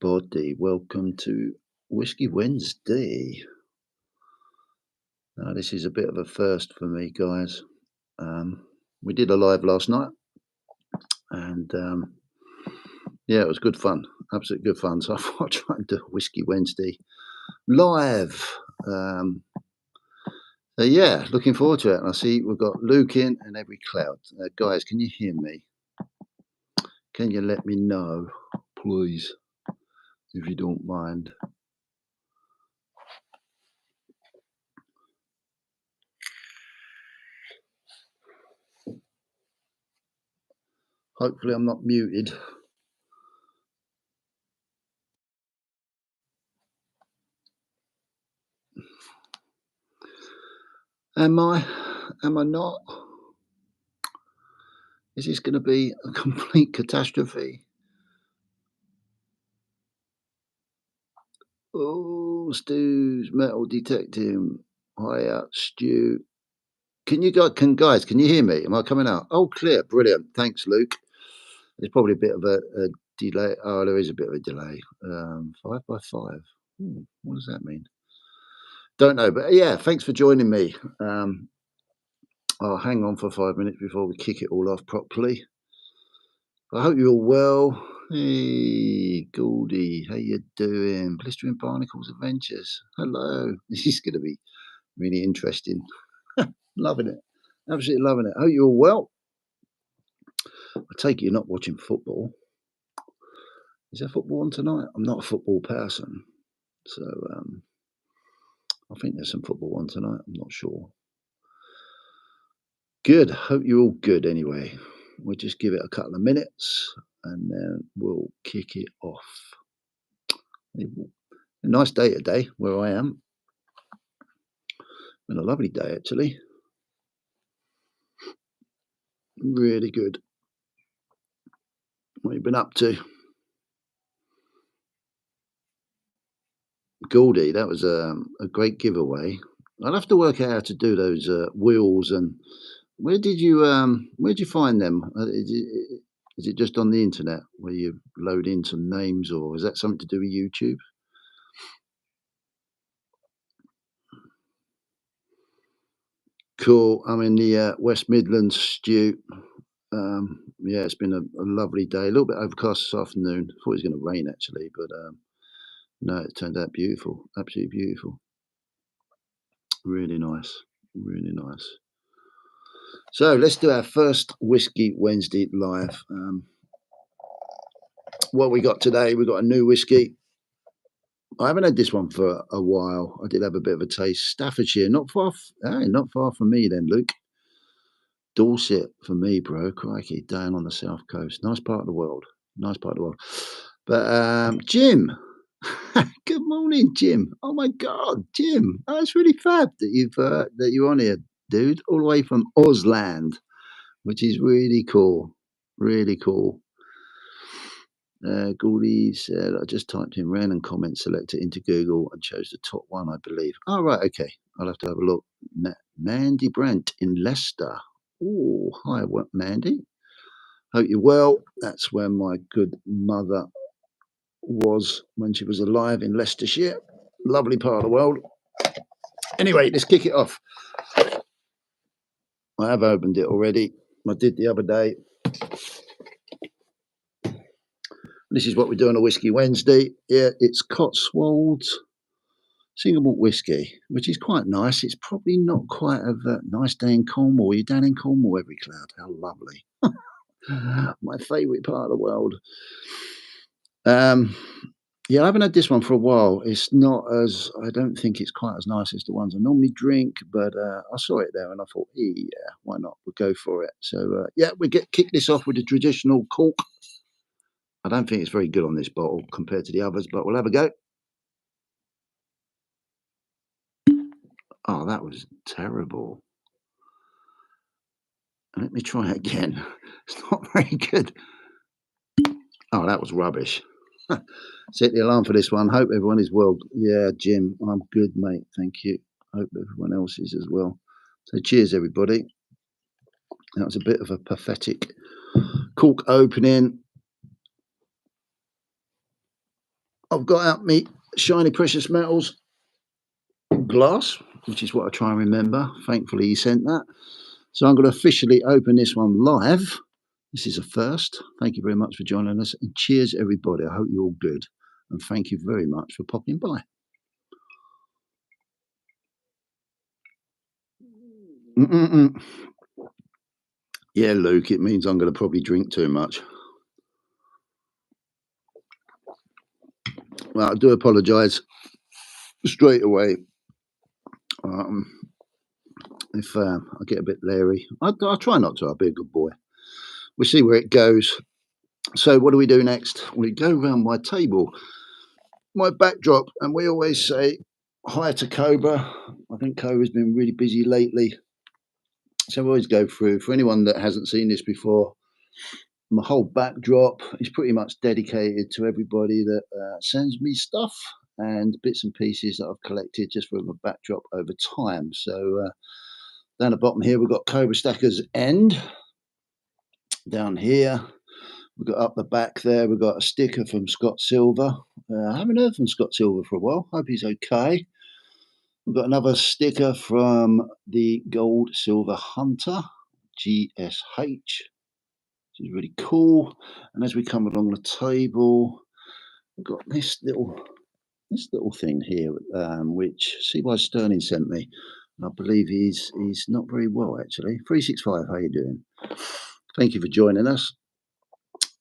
everybody. Welcome to Whiskey Wednesday. Now, this is a bit of a first for me, guys. We did a live last night, and yeah, it was good fun, absolute good fun. So I thought I'd try and do a Whiskey Wednesday live. So yeah, looking forward to it. And I see we've got Luke in and every cloud. Guys, can you hear me? Can you let me know, please, if you don't mind? Hopefully I'm not muted. Am I not? Is this going to be a complete catastrophe? Oh, Stu's metal detecting. Hi, Stu. Can you guys? Can you hear me? Am I coming out? Oh, clear, brilliant. Thanks, Luke. There's probably a bit of a delay. Oh, there is a bit of a delay. 5x5. What does that mean? Don't know, but yeah, thanks for joining me. I'll hang on for 5 minutes before we kick it all off properly. I hope you're all well. Hey, Goldie, how you doing? Blistering Barnacles Adventures. Hello. This is going to be really interesting. Loving it. Absolutely loving it. Hope you're all well. I take it you're not watching football. Is there football on tonight? I'm not a football person. So I think there's some football on tonight. I'm not sure. Good. Hope you're all good anyway. We'll just give it a couple of minutes and then we'll kick it off. A nice day today where I am. Been a lovely day actually. Really good. What have you been up to? Goldie, that was a great giveaway. I'll have to work out how to do those wheels. And where'd you find them? Is it just on the internet where you load in some names, or is that something to do with YouTube? Cool. I'm in the West Midlands, Stu. Yeah, it's been a lovely day. A little bit overcast this afternoon. Thought it was going to rain actually, but no, it turned out beautiful. Absolutely beautiful. Really nice. Really nice. So let's do our first Whiskey Wednesday live. What we got today? We got a new whiskey. I haven't had this one for a while. I did have a bit of a taste. Staffordshire, not far from me then, Luke. Dorset for me, bro. Crikey, down on the south coast. Nice part of the world. Nice part of the world. But Jim, good morning, Jim. Oh my God, Jim. Oh, it's really fab that you're on here, dude. All the way from Ausland, which is really cool. Really cool. Goldie said, I just typed in random comment selector into Google and chose the top one, I believe. Oh, right. Okay. I'll have to have a look. Mandy Brent in Leicester. Oh, hi, Mandy. Hope you're well. That's where my good mother was when she was alive in Leicestershire. Lovely part of the world. Anyway, let's kick it off. I have opened it already. I did the other day. This is what we do on a Whiskey Wednesday. Yeah, it's Cotswolds single malt whiskey, which is quite nice. It's probably not quite a nice day in Cornwall. You're down in Cornwall every cloud. How lovely. My favourite part of the world. Yeah, I haven't had this one for a while. It's not as, I don't think it's quite as nice as the ones I normally drink, but I saw it there and I thought, yeah, why not? We'll go for it. So, yeah, we kick this off with the traditional cork. I don't think it's very good on this bottle compared to the others, but we'll have a go. Oh, that was terrible. Let me try again. It's not very good. Oh, that was rubbish. Set the alarm for this one. Hope everyone is well. Yeah, Jim, I'm good, mate. Thank you. Hope everyone else is as well. So cheers, everybody. That was a bit of a pathetic cork opening. I've got out me shiny precious metals glass, which is what I try and remember. Thankfully, he sent that. So I'm going to officially open this one live. This is a first. Thank you very much for joining us, and cheers, everybody. I hope you're all good, and thank you very much for popping by. Yeah, Luke, it means I'm going to probably drink too much. Well, I do apologise straight away if I get a bit leery. I'll try not to. I'll be a good boy. We'll see where it goes. So what do we do next? We go around my table, my backdrop, and we always say hi to Cobra. I think Cobra's been really busy lately. So we always go through, for anyone that hasn't seen this before, my whole backdrop is pretty much dedicated to everybody that sends me stuff and bits and pieces that I've collected just from a backdrop over time. So down the bottom here, we've got Cobra Stacker's End. Down here, we've got up the back there, we've got a sticker from Scott Silver. I haven't heard from Scott Silver for a while. Hope he's okay. We've got another sticker from the Gold Silver Hunter, GSH, which is really cool. And as we come along the table, we've got this little thing here, which C.Y. Sterling sent me. I believe he's not very well, actually. 365, how you doing? Thank you for joining us.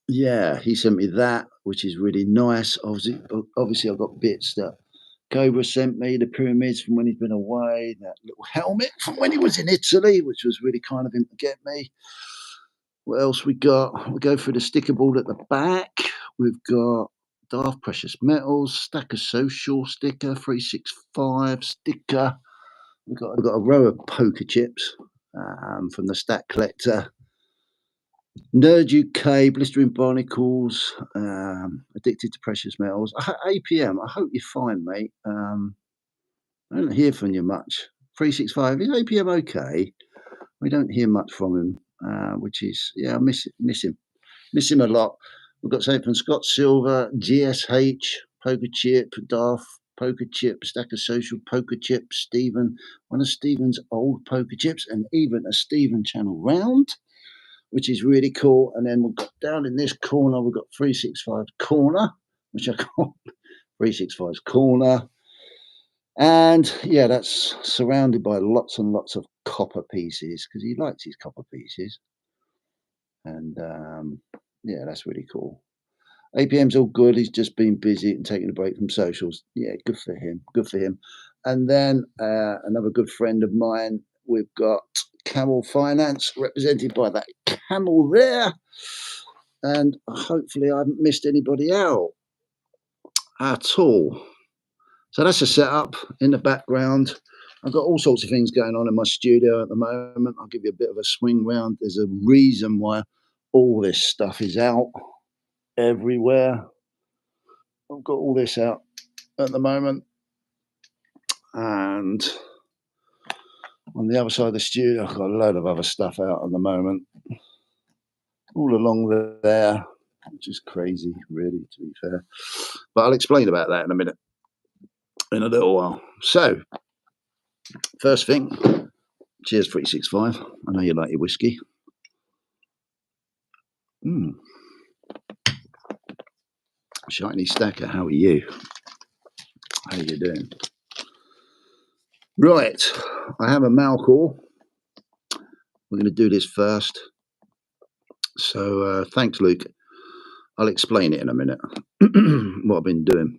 Yeah, he sent me that, which is really nice. Obviously, I've got bits that Cobra sent me, the pyramids from when he's been away, that little helmet from when he was in Italy, which was really kind of him to get me. What else we got? We'll go through the sticker board at the back. We've got Daft Precious Metals, Stacker Social sticker, 365 sticker. We've got a row of poker chips from the Stack Collector. Nerd UK, Blistering Barnacles, Addicted to Precious Metals. APM, I hope you're fine, mate. I don't hear from you much. 365, is APM okay? We don't hear much from him, which is, yeah, I miss him. Miss him a lot. We've got something from Scott Silver, GSH, Poker Chip, Daft, Poker Chip, Stacker Social, Poker Chip, Stephen, one of Stephen's old poker chips, and even a Stephen Channel round, which is really cool. And then we've got down in this corner, we've got 365 Corner, which I call 365's Corner. And yeah, that's surrounded by lots and lots of copper pieces because he likes his copper pieces. And yeah, that's really cool. APM's all good. He's just been busy and taking a break from socials. Yeah, good for him. Good for him. And then another good friend of mine, we've got Camel Finance, represented by that camel there. And hopefully I haven't missed anybody out at all. So that's a setup in the background. I've got all sorts of things going on in my studio at the moment. I'll give you a bit of a swing round. There's a reason why all this stuff is out everywhere. I've got all this out at the moment. And on the other side of the studio, I've got a load of other stuff out at the moment. All along there, which is crazy, really, to be fair. But I'll explain about that in a minute, in a little while. So, first thing, cheers 365. I know you like your whiskey. Shiny Stacker, how are you? How you doing? Right, I have a Malcor. We're going to do this first. So thanks, Luke. I'll explain it in a minute. What I've been doing,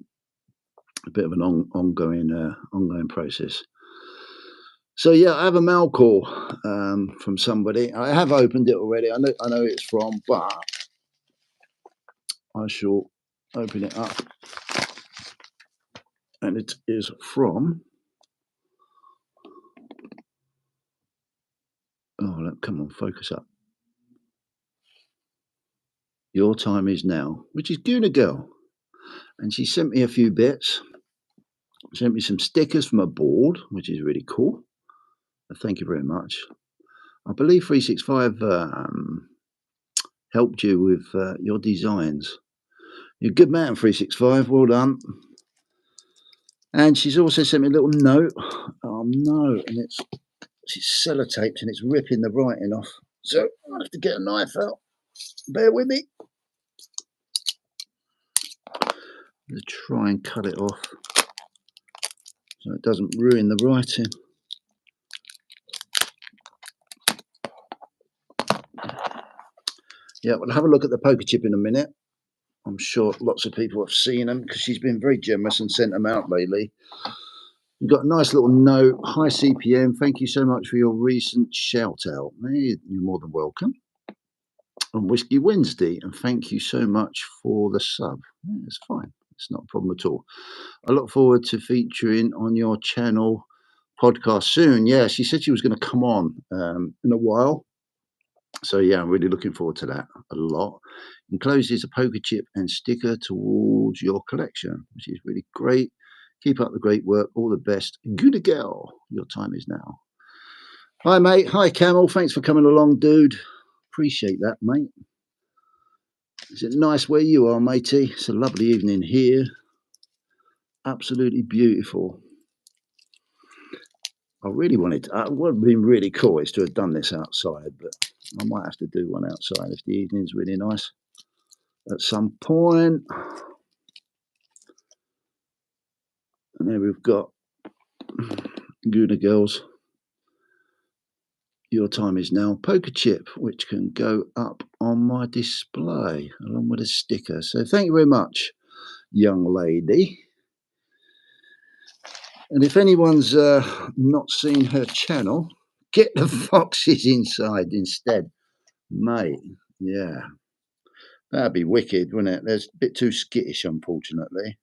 a bit of an ongoing process. So yeah, I have a Malcor from somebody. I have opened it already. I know it's from, but I shall open it up, and it is from. Oh, look, come on, focus up. Your Time Is Now, which is Guna Girl. And she sent me a few bits. Sent me some stickers from a board, which is really cool. Thank you very much. I believe 365 helped you with your designs. You're a good man, 365. Well done. And she's also sent me a little note. Oh no, and she's sellotaped and it's ripping the writing off. So I have to get a knife out. Bear with me. Let's try and cut it off so it doesn't ruin the writing. Yeah, we'll have a look at the poker chip in a minute. I'm sure lots of people have seen them because she's been very generous and sent them out lately. You've got a nice little note. Hi, CPM. Thank you so much for your recent shout out. You're more than welcome. On Whiskey Wednesday, and thank you so much for the sub. Yeah, it's fine. It's not a problem at all. I look forward to featuring on your channel podcast soon. Yeah, she said she was going to come on in a while. So yeah, I'm really looking forward to that a lot. Encloses a poker chip and sticker towards your collection, which is really great. Keep up the great work. All the best. Good girl. Your time is now. Hi, mate. Hi, Camel. Thanks for coming along, dude. Appreciate that, mate. Is it nice where you are, matey? It's a lovely evening here. Absolutely beautiful. I really wanted to, it would have been really cool is to have done this outside, but I might have to do one outside if the evening's really nice at some point. And there we've got Guna Girls. Your time is now. Poker chip, which can go up on my display along with a sticker. So thank you very much, young lady. And if anyone's not seen her channel, get the foxes inside instead, mate. Yeah, that'd be wicked, wouldn't it? There's a bit too skittish, unfortunately.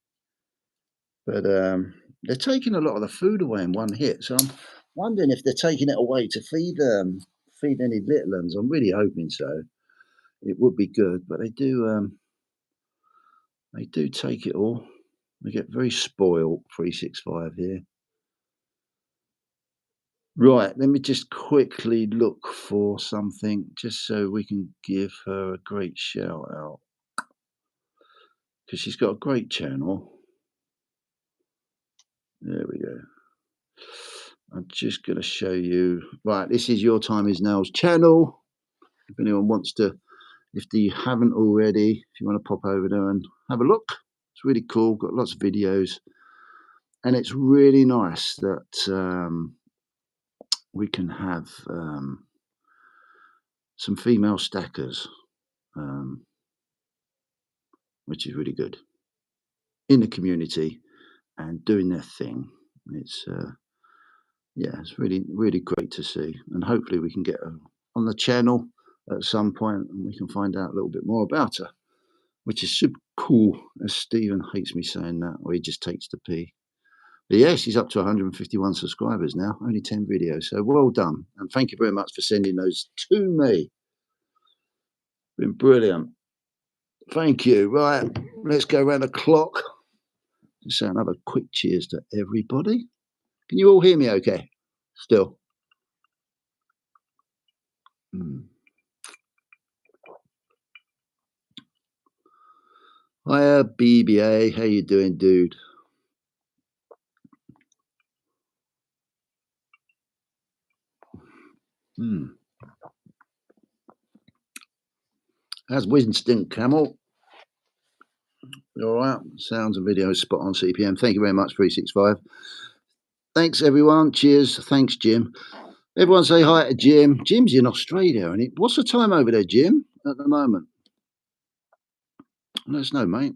But they're taking a lot of the food away in one hit. So I'm wondering if they're taking it away to feed any little ones. I'm really hoping so. It would be good, but they do take it all. They get very spoiled. 365 here. Right, let me just quickly look for something just so we can give her a great shout out because she's got a great channel. There we go. I'm just going to show you. Right, this is Your Time Is Now's channel. If anyone wants to, if you haven't already, if you want to pop over there and have a look, it's really cool. Got lots of videos, and it's really nice that we can have some female stackers, which is really good in the community and doing their thing. It's yeah, it's really great to see, and hopefully we can get her on the channel at some point and we can find out a little bit more about her, which is super cool. As Stephen hates me saying that, or he just takes the pee. But yeah, she's up to 151 subscribers now, only 10 videos. So well done. And thank you very much for sending those to me. Been brilliant. Thank you. Right, let's go around the clock. Just say another quick cheers to everybody. Can you all hear me okay? Still. Hiya, BBA. How you doing, dude? How's Winston, Camel? You all right? Sounds and videos spot on, CPM. Thank you very much, 365. Thanks, everyone. Cheers. Thanks, Jim. Everyone say hi to Jim. Jim's in Australia. And what's the time over there, Jim, at the moment? Let us know, mate.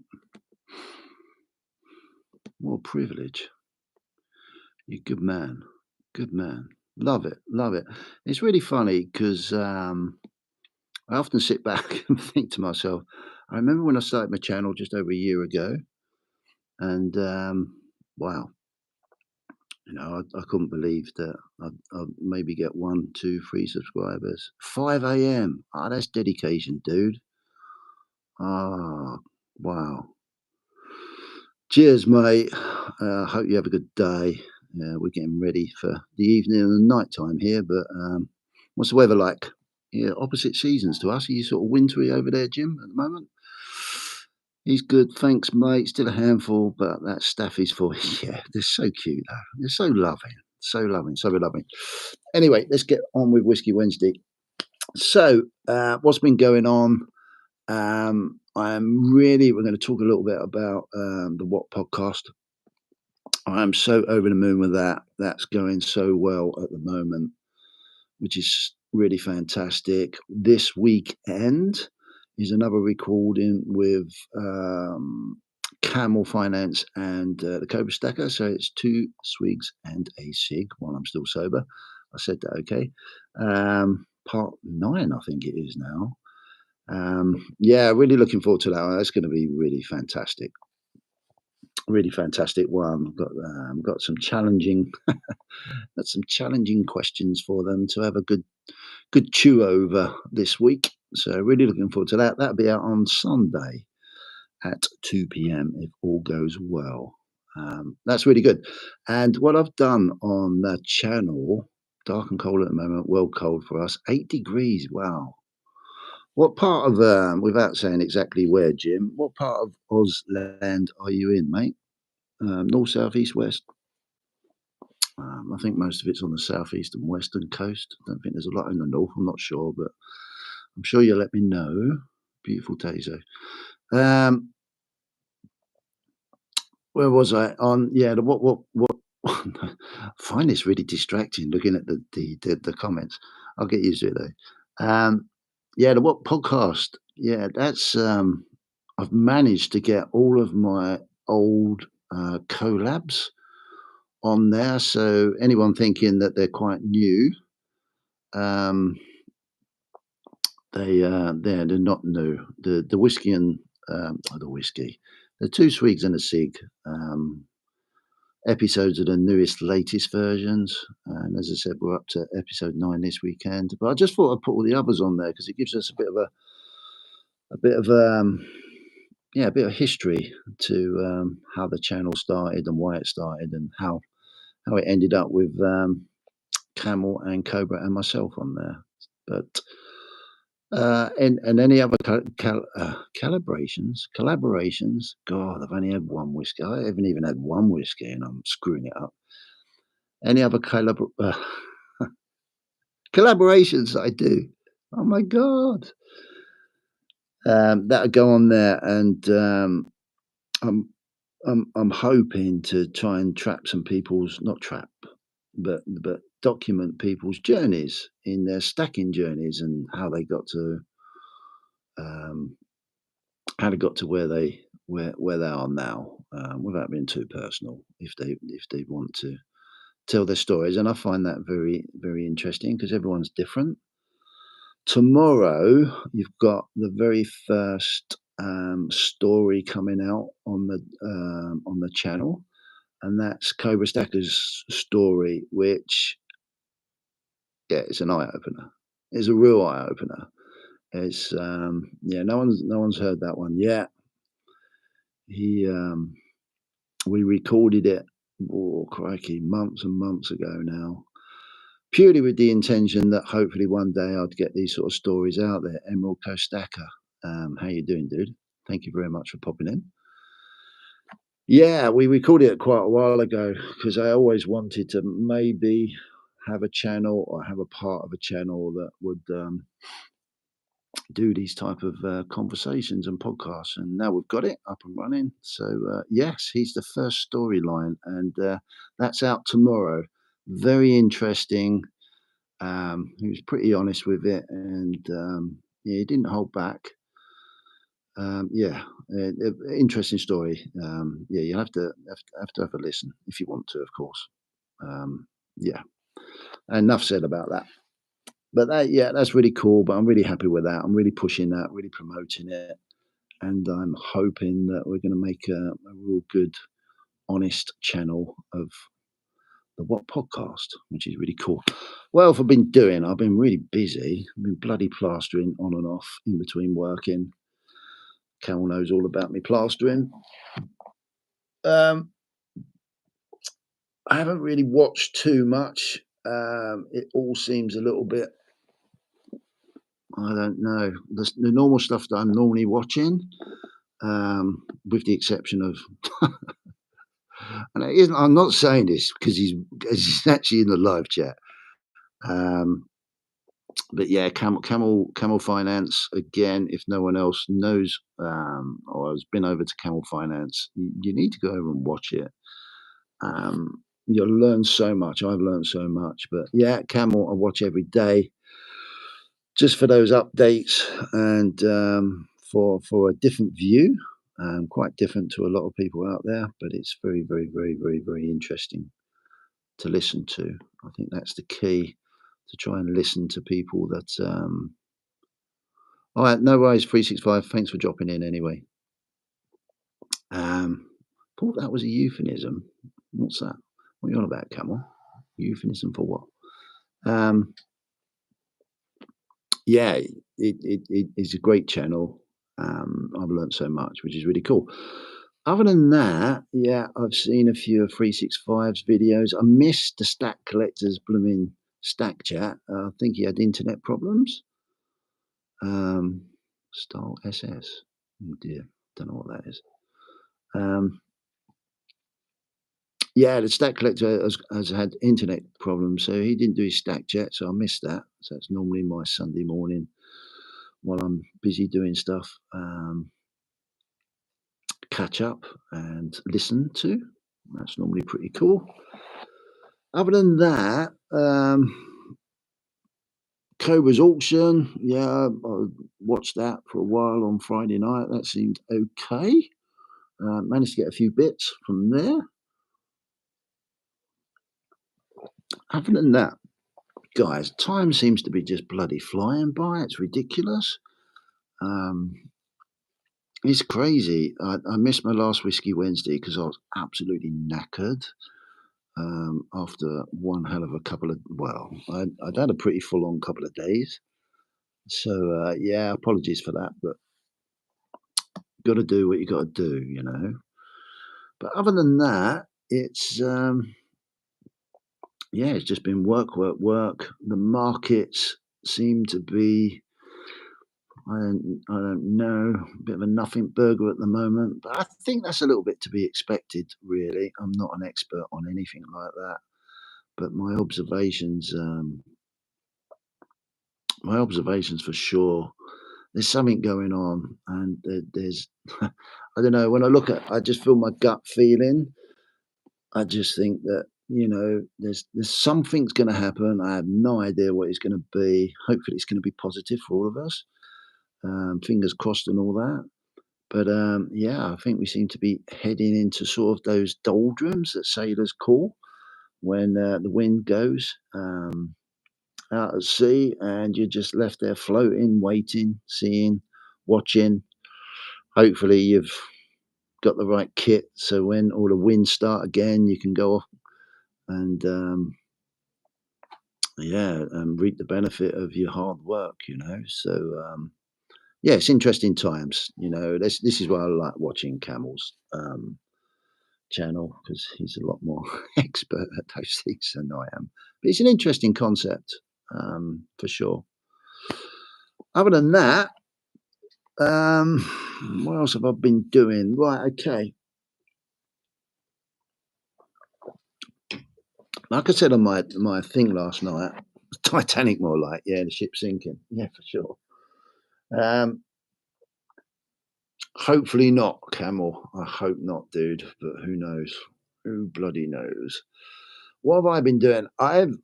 More privilege. You're a good man. Good man. Love it. Love it. It's really funny because I often sit back and think to myself, I remember when I started my channel just over a year ago, and wow, you know, I couldn't believe that I'd maybe get 1, 2, 3 subscribers. 5 a.m. Oh, that's dedication, dude. Oh, wow. Cheers, mate. Hope you have a good day. We're getting ready for the evening and the night time here, but what's the weather like? Yeah, opposite seasons to us. Are you sort of wintry over there, Jim, at the moment? He's good, thanks, mate. Still a handful, but that Staffy's for yeah, they're so cute though. They're so loving, so loving, so loving. Anyway, let's get on with Whiskey Wednesday. So, what's been going on? We're going to talk a little bit about the What podcast. I'm so over the moon with that. That's going so well at the moment, which is really fantastic. This weekend is another recording with Camel Finance and the Cobra Stacker. So it's 2 swigs and a cig while I'm still sober. I said that okay. Part 9, I think it is now. Yeah, really looking forward to that one. That's going to be really fantastic. Really fantastic one. Got some challenging, questions for them to have a good chew over this week. So really looking forward to that. That'll be out on Sunday at 2 p.m. if all goes well. That's really good. And what I've done on the channel, dark and cold at the moment, well cold for us, 8 degrees. Wow. What part of, without saying exactly where, Jim, what part of Ausland are you in, mate? North, south, east, west? I think most of it's on the southeast and western coast. I don't think there's a lot in the north. I'm not sure, but I'm sure you'll let me know. Beautiful Tazo. Where was I on? Yeah, the what? I find this really distracting looking at the comments. I'll get used to it though. Yeah, the what podcast? Yeah, that's I've managed to get all of my old collabs on there. So anyone thinking that they're quite new, um, they're not new. The whiskey and the whiskey, the 2 swigs and a cig. Episodes of the newest, latest versions. And as I said, we're up to episode 9 this weekend. But I just thought I'd put all the others on there because it gives us a bit of yeah, a bit of history to how the channel started and why it started and how it ended up with Camel and Cobra and myself on there. But and any other collaborations. God, I've only had one whiskey. I haven't even had one whiskey, and I'm screwing it up. Any other collaborations I do? Oh my god, that'll go on there, and I'm I'm hoping to try and trap some people's not trap, but document people's journeys in their stacking journeys and um, how they got to where they are now, without being too personal. If they want to tell their stories, and I find that very very interesting because everyone's different. Tomorrow, you've got the very first story coming out on the channel, and that's Cobra Stacker's story, which yeah, it's an eye opener. It's a real eye opener. It's yeah, no one's heard that one yet. He We recorded it, oh crikey, months and months ago now, purely with the intention that hopefully one day I'd get these sort of stories out there. Emerald Coast Stacker, how you doing, dude? Thank you very much for popping in. Yeah, we recorded it quite a while ago because I always wanted to maybe have a channel or have a part of a channel that would do these type of conversations and podcasts, and now we've got it up and running. So yes, he's the first storyline, and that's out tomorrow. Very interesting. He was pretty honest with it, and yeah, he didn't hold back. Yeah, interesting story. Yeah, you have a listen if you want to, of course. Yeah, enough said about that. But yeah, that's really cool. But I'm really happy with that. I'm really pushing that, really promoting it, and I'm hoping that we're going to make a real good, honest channel of the What podcast, which is really cool. Well, what I've been doing, I've been really busy. I've been bloody plastering on and off in between working. Cal knows all about me plastering. Um, I haven't really watched too much. It all seems a little bit, I don't know, the normal stuff that I'm normally watching. with the exception of, and it isn't, I'm not saying this because he's actually in the live chat. Um, but yeah, Camel Finance again. If no one else knows or has been over to Camel Finance, you need to go over and watch it. You'll learn so much. I've learned so much. But yeah, Camel I watch every day just for those updates and for a different view. Quite different to a lot of people out there, but it's very, very, very, very, very interesting to listen to. I think that's the key, to try and listen to people that. All right, no worries. 365. Thanks for dropping in anyway. Thought that was a euphemism. What's that? What are you on about, Camel? Euphemism for what? Yeah, it is a great channel. I've learned so much, which is really cool. Other than that, yeah, I've seen a few of 365's videos. I missed the Stack Collector's blooming Stack Chat. I think he had internet problems. Style SS. Oh dear, don't know what that is. Yeah, the Stack Collector has had internet problems, so he didn't do his Stack Chat, so I missed that. So it's normally my Sunday morning while I'm busy doing stuff. Catch up and listen to. That's normally pretty cool. Other than that, Cobra's auction, yeah, I watched that for a while on Friday night. That seemed okay. Managed to get a few bits from there. Other than that, guys, time seems to be just bloody flying by. It's ridiculous. It's crazy. I missed my last Whiskey Wednesday because I was absolutely knackered. After one hell of a couple of, well, I'd had a pretty full on couple of days. So, yeah, apologies for that, but got to do what you got to do, you know. But other than that, it's, yeah, it's just been work, work, work. The markets seem to be, I don't know, a bit of a nothing burger at the moment, but I think that's a little bit to be expected, really. I'm not an expert on anything like that, but my observations for sure. There's something going on, and there's, I don't know. When I look at, I just feel my gut feeling. I just think that there's something's going to happen. I have no idea what it's going to be. Hopefully, it's going to be positive for all of us. Fingers crossed and all that. But yeah, I think we seem to be heading into sort of those doldrums that sailors call when the wind goes out at sea, and you're just left there floating, waiting, seeing, watching. Hopefully, you've got the right kit, so when all the winds start again, you can go off and yeah, reap the benefit of your hard work. So yeah, it's interesting times. This is why I like watching Camel's channel, because he's a lot more expert at those things than I am. But it's an interesting concept, for sure. Other than that, what else have I been doing? Right, okay. Like I said on my thing last night, Titanic more like, yeah, the ship sinking. Yeah, for sure. Hopefully not, Camel. I hope not, dude. But who knows? Who bloody knows? What have I been doing? I've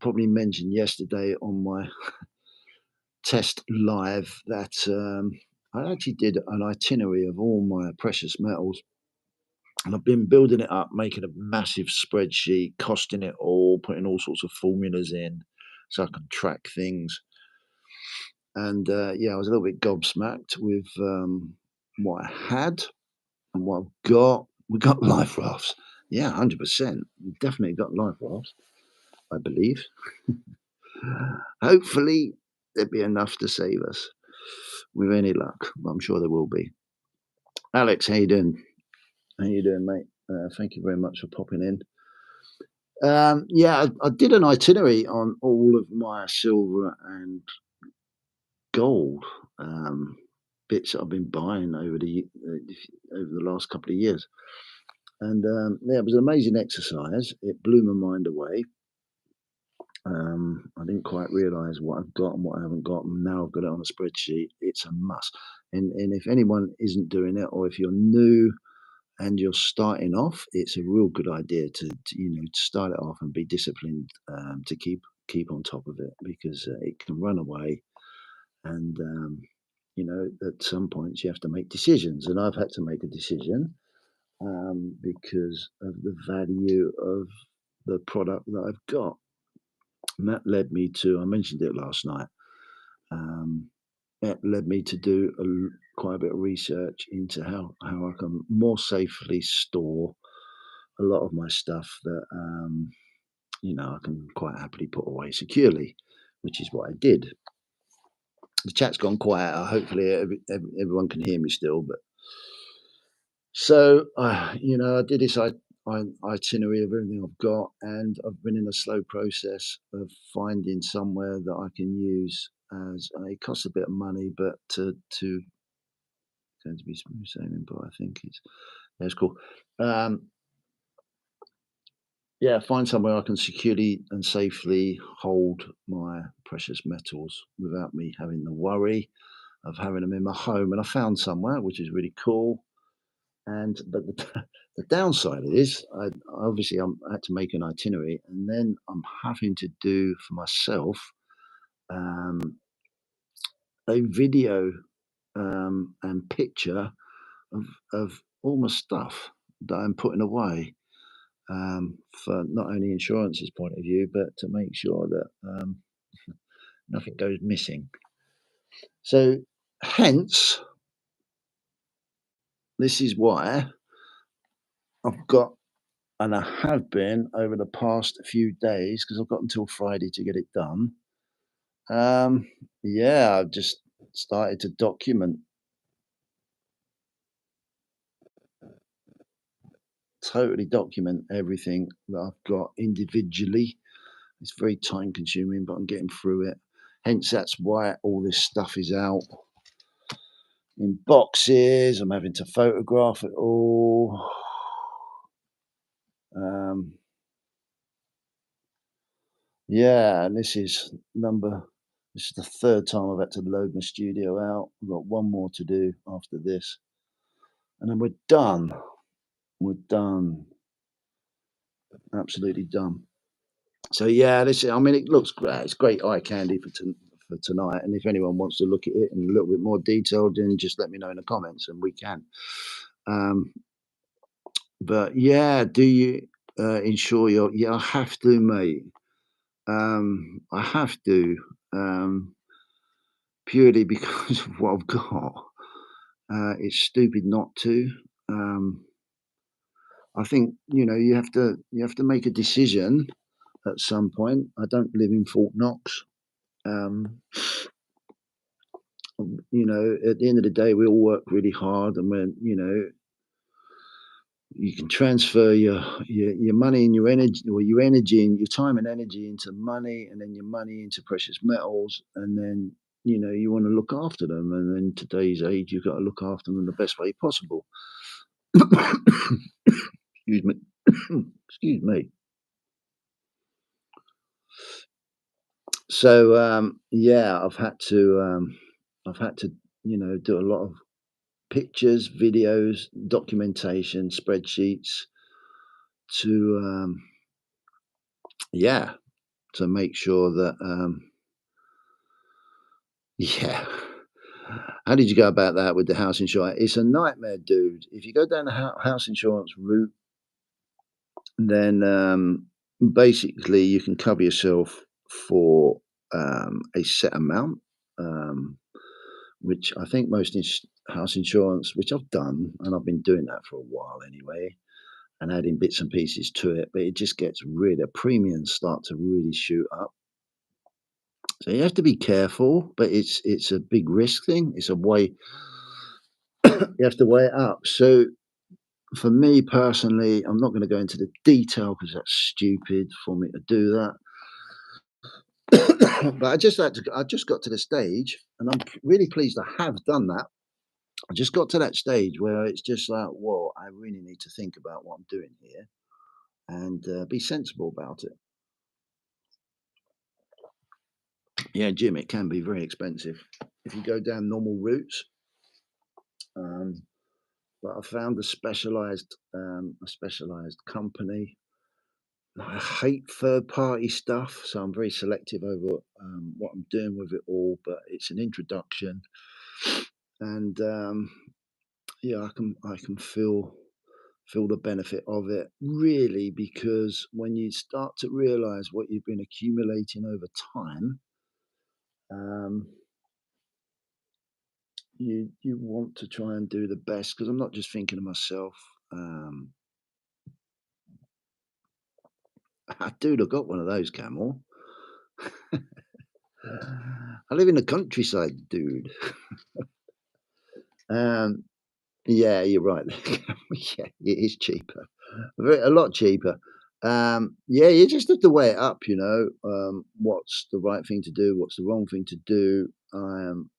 probably mentioned yesterday on my test live that I actually did an itinerary of all my precious metals, and I've been building it up, making a massive spreadsheet, costing it all, putting all sorts of formulas in so I can track things. And yeah, I was a little bit gobsmacked with what I had and what I've got. We got life rafts. Yeah, 100%. We definitely got life rafts, I believe. Hopefully, there'd be enough to save us with any luck. But I'm sure there will be. Alex, how you doing? How you doing, mate? Thank you very much for popping in. Yeah, I did an itinerary on all of my silver and gold. bits that I've been buying over the last couple of years. And yeah, it was an amazing exercise. It blew my mind away. I didn't quite realise what I've got and what I haven't got, and now I've got it on a spreadsheet. It's a must. And if anyone isn't doing it, or if you're new and you're starting off, it's a real good idea to start it off and be disciplined, to keep on top of it, because it can run away. And at some points you have to make decisions, and I've had to make a decision, because of the value of the product that I've got. And that led me to, I mentioned it last night, um, that led me to do quite a bit of research into how I can more safely store a lot of my stuff that, I can quite happily put away securely, which is what I did. The chat's gone quiet. Hopefully, everyone can hear me still. But so, I did this itinerary of everything I've got, and I've been in a slow process of finding somewhere that I can use. As it costs a bit of money, but to going to be smooth sailing, but I think it's cool. Um, yeah, find somewhere I can securely and safely hold my precious metals without me having the worry of having them in my home. And I found somewhere which is really cool. And but the downside is, I had to make an itinerary, and then I'm having to do for myself, um, a video, and picture of all my stuff that I'm putting away, for not only insurance's point of view, but to make sure that, nothing goes missing. So, hence, this is why I've got, and I have been over the past few days, because I've got until Friday to get it done. Yeah, I've just started to totally document everything that I've got individually. It's very time consuming, but I'm getting through it. Hence, that's why all this stuff is out in boxes. I'm having to photograph it all. Um, yeah, and this is the third time I've had to load my studio out. I've got one more to do after this, and then we're done. We're done. Absolutely done. So yeah, this. I mean, it looks great. It's great eye candy for tonight. And if anyone wants to look at it in a little bit more detail, then just let me know in the comments, and we can. Um, but yeah, do you insure your? Yeah, I have to, mate. I have to, purely because of what I've got. It's stupid not to. Um, I think you have to make a decision at some point. I don't live in Fort Knox. Um, at the end of the day, we all work really hard, and when you can transfer your money and your energy, or your energy and your time and energy into money, and then your money into precious metals, and then you want to look after them. And in today's age, you've got to look after them in the best way possible. Excuse me. Excuse me. So yeah, I've had to do a lot of pictures, videos, documentation, spreadsheets to yeah, to make sure that yeah. How did you go about that with the house insurance? It's a nightmare, dude. If you go down the house insurance route, then basically you can cover yourself for a set amount, um, which I think most house insurance, which I've done, and I've been doing that for a while anyway, and adding bits and pieces to it, but it just gets really, premiums start to really shoot up. So you have to be careful, but it's a big risk thing. It's a way you have to weigh it up. So for me personally, I'm not going to go into the detail because that's stupid for me to do that. But I just got to the stage, and I'm really pleased I have done that. I just got to that stage where it's just like, whoa, I really need to think about what I'm doing here and be sensible about it. Yeah, gym, it can be very expensive if you go down normal routes. Um, but I found a specialized company. I hate third party stuff, so I'm very selective over what I'm doing with it all. But it's an introduction, and yeah, I can feel the benefit of it really, because when you start to realize what you've been accumulating over time, um, you want to try and do the best, because I'm not just thinking of myself. Um, Dude, I got one of those, Camel. I live in the countryside, dude. Um, yeah, you're right. Yeah, it is cheaper, a lot cheaper. Yeah, you just have to weigh it up. What's the right thing to do? What's the wrong thing to do? I'm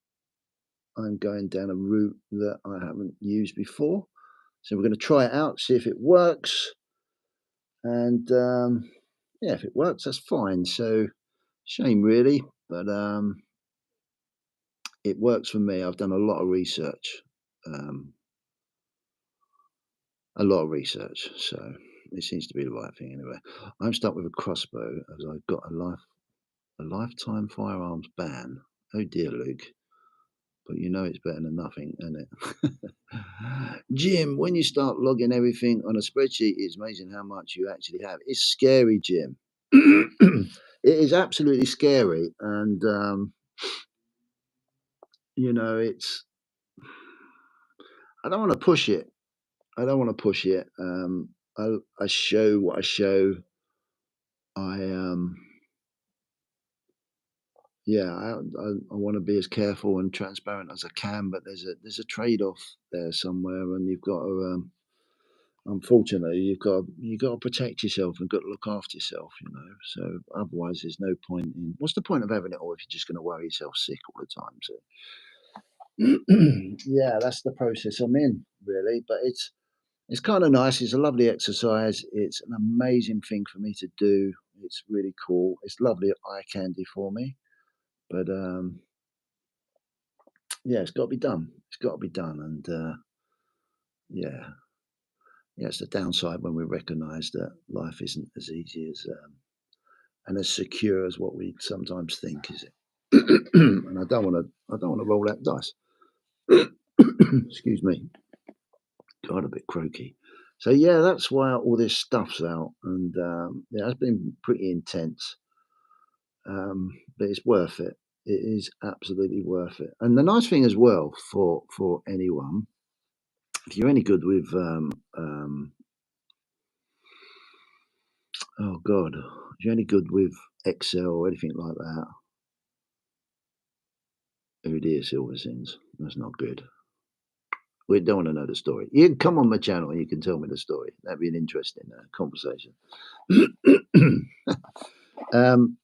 going down a route that I haven't used before, so we're going to try it out, see if it works, and yeah, if it works, that's fine. So shame, really, but it works for me. I've done a lot of research, um, so it seems to be the right thing anyway. I'm stuck with a crossbow as I've got a lifetime firearms ban. Oh dear, Luke. But you know it's better than nothing, isn't it? Jim, when you start logging everything on a spreadsheet, it's amazing how much you actually have. It's scary, Jim. It is absolutely scary, and it's. I don't want to push it. I don't want to push it. I show what I show. I Yeah, I want to be as careful and transparent as I can, but there's a trade off there somewhere, and you've got to unfortunately you've got to protect yourself and got to look after yourself. So otherwise, there's no point in. What's the point of having it all if you're just going to worry yourself sick all the time? So yeah, that's the process I'm in, really. But it's kind of nice. It's a lovely exercise. It's an amazing thing for me to do. It's really cool. It's lovely eye candy for me. But yeah, it's got to be done. It's got to be done. And yeah, yeah, it's the downside when we recognise that life isn't as easy as and as secure as what we sometimes think, is it? And I don't want to roll that dice. Excuse me. God, a bit croaky. So yeah, that's why all this stuff's out, and yeah, it's been pretty intense. But it's worth it. It is absolutely worth it. And the nice thing as well for anyone, if you're any good with oh god, if you're any good with Excel or anything like that, oh dear, silver sins. That's not good. We don't want to know the story. You can come on my channel and you can tell me the story. That'd be an interesting conversation. um,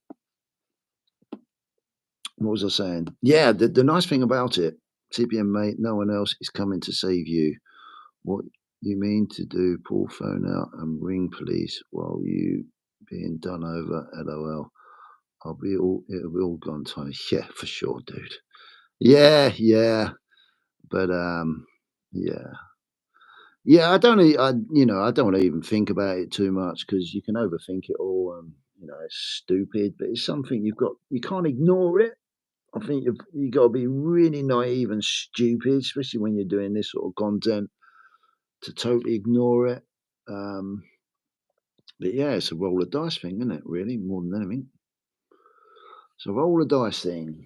what was I saying? Yeah, the nice thing about it, TPM mate, no one else is coming to save you. What you mean to do? Pull phone out and ring police while you being done over? LOL. It'll be all gone time. Yeah, for sure, dude. Yeah, yeah. But yeah. Yeah, I don't e I I don't wanna even think about it too much, because you can overthink it all, and, it's stupid, but it's something you can't ignore it. I think you gotta be really naive and stupid, especially when you're doing this sort of content, to totally ignore it. Um, but yeah, it's a roll of dice thing, isn't it, really, more than anything? It's a roll of dice thing,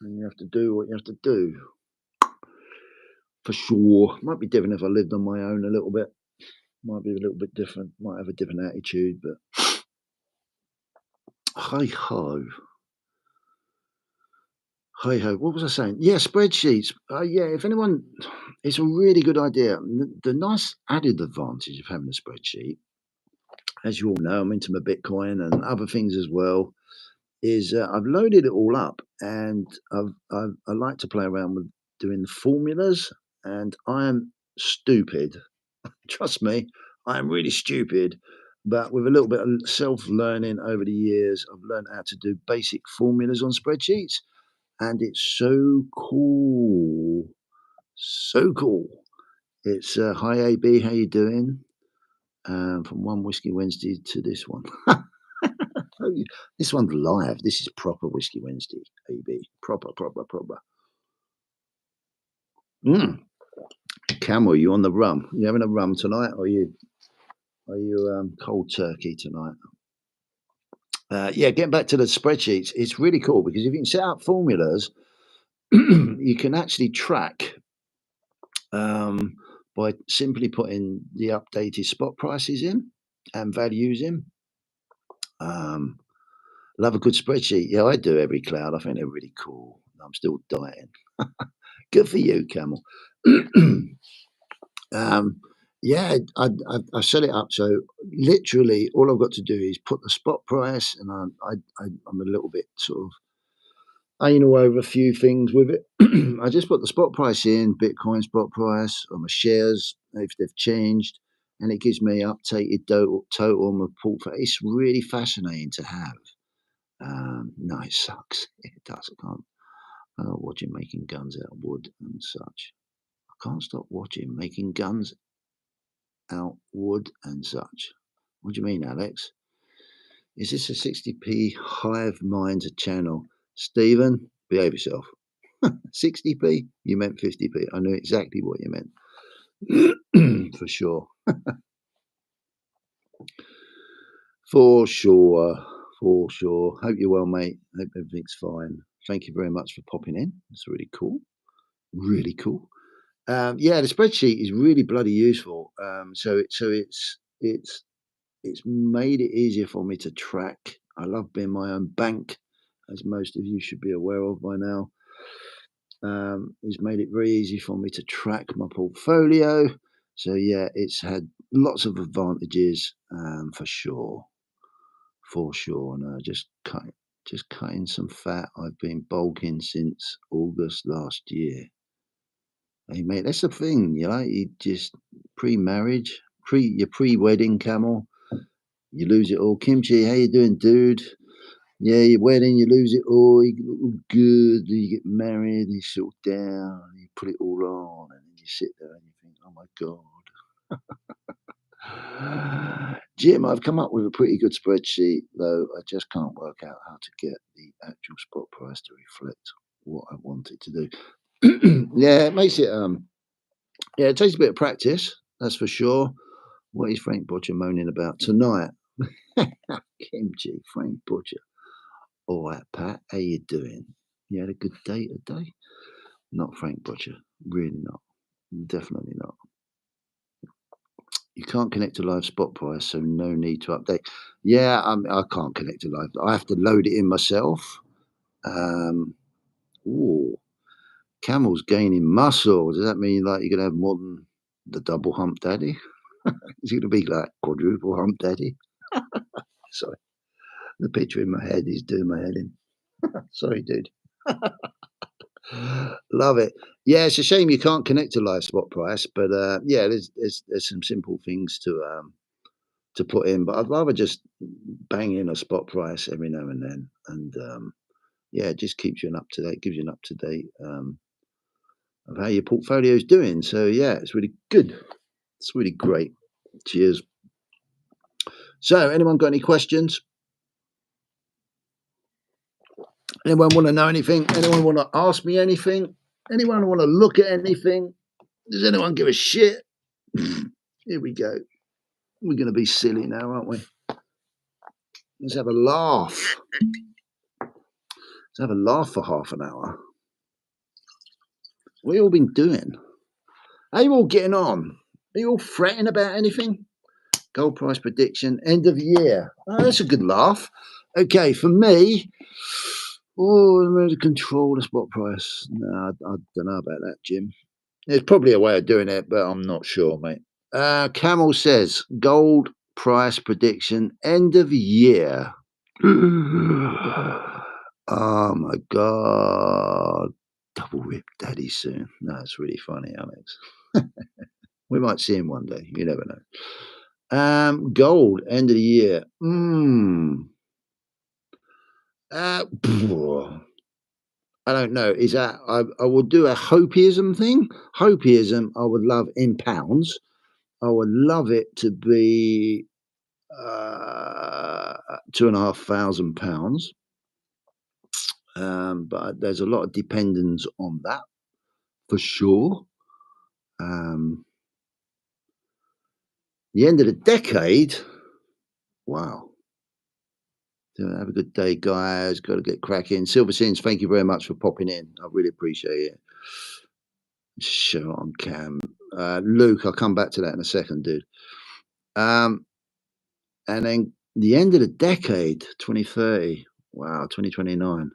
and you have to do what you have to do, for sure. Might be different if I lived on my own a little bit. Might be a little bit different. Might have a different attitude, but hey ho, hey ho. What was I saying? Yeah, spreadsheets. Yeah, if anyone, it's a really good idea. The nice added advantage of having a spreadsheet, as you all know, I'm into my Bitcoin and other things as well. Is I've loaded it all up, and I like to play around with doing the formulas. and I am stupid. Trust me, I am really stupid. But with a little bit of self-learning over the years, I've learned how to do basic formulas on spreadsheets, and it's so cool. So cool. It's hi AB, how you doing? From one Whiskey Wednesday to this one. This one's live. This is proper Whiskey Wednesday, AB. Proper, proper, proper. Camel, you on the rum? You having a rum tonight, or are you cold turkey tonight? Yeah, getting back to the spreadsheets, it's really cool because if you can set up formulas, you can actually track by simply putting the updated spot prices in and values in. Love a good spreadsheet. Yeah, I do every cloud. I think they're really cool. I'm still dying. Good for you, Camel. Yeah, I set it up so literally all I've got to do is put the spot price, and I'm a little bit sort of anal over a few things with it. I just put the spot price in, Bitcoin spot price, or my shares if they've changed, and it gives me updated total on my portfolio. It's really fascinating to have. No, it sucks. It does. I can't watch him making guns out of wood and such. I can't stop watching making guns out wood and such. What do you mean, Alex? Is this a 60p Hive Mind channel? Stephen, behave yourself. 60p? You meant 50p. I knew exactly what you meant. For sure. For sure. For sure. Hope you're well, mate. Hope everything's fine. Thank you very much for popping in. It's really cool. Really cool. Yeah, the spreadsheet is really bloody useful. So it's made it easier for me to track. I love being my own bank, as most of you should be aware of by now. It's made it very easy for me to track my portfolio. So yeah, it's had lots of advantages for sure, and just cutting some fat. I've been bulking since August last year. Hey mate, that's the thing, you just pre-marriage, your pre-wedding, Camel, you lose it all. Kimchi, how you doing, dude? Yeah, your wedding, you lose it all, you look all good, then you get married, and you settle down, and you put it all on, and then you sit there and you think, oh my God. Jim, I've come up with a pretty good spreadsheet, though I just can't work out how to get the actual spot price to reflect what I want it to do. Yeah, it makes it, yeah, it takes a bit of practice, that's for sure. What is Frank Butcher moaning about tonight? Kimchi, Frank Butcher. All right, Pat, how you doing? You had a good day today? Not Frank Butcher. Really not. Definitely not. You can't connect to live spot price, so no need to update. Yeah, I can't connect to live. I have to load it in myself. Ooh, Camel's gaining muscle. Does that mean like you're gonna have more than the double hump daddy? Is he gonna be like quadruple hump daddy? Sorry, the picture in my head is doing my head in. Sorry, dude. Love it. Yeah, it's a shame you can't connect to live spot price, but yeah, there's some simple things to put in. But I'd rather just bang in a spot price every now and then, and yeah, it just keeps you an up to date, gives you an up to date of how your portfolio is doing. So yeah, it's really good. It's really great. Cheers. So, anyone got any questions? Anyone want to know anything? Anyone want to ask me anything? Anyone want to look at anything? Does anyone give a shit? Here we go. We're going to be silly now, aren't we? Let's have a laugh. Let's have a laugh for half an hour. What have you all been doing? How are you all getting on? Are you all fretting about anything? Gold price prediction, end of year. Oh, that's a good laugh. Okay, for me, I'm going to control the spot price. No, I don't know about that, Jim. There's probably a way of doing it, but I'm not sure, mate. Camel says gold price prediction, end of year. Oh my God. Double rip daddy soon. No, it's really funny, Alex. We might see him one day. You never know. Gold, end of the year. I don't know. Is that I would do a hopiism thing. Hopiism, I would love in pounds. I would love it to be £2,500. But there's a lot of dependence on that for sure. The end of the decade. Wow. Have a good day, guys. Got to get cracking. Silver Sins, thank you very much for popping in. I really appreciate it. Show on cam. Luke, I'll come back to that in a second, dude. And then the end of the decade, 2030. Wow, 2029.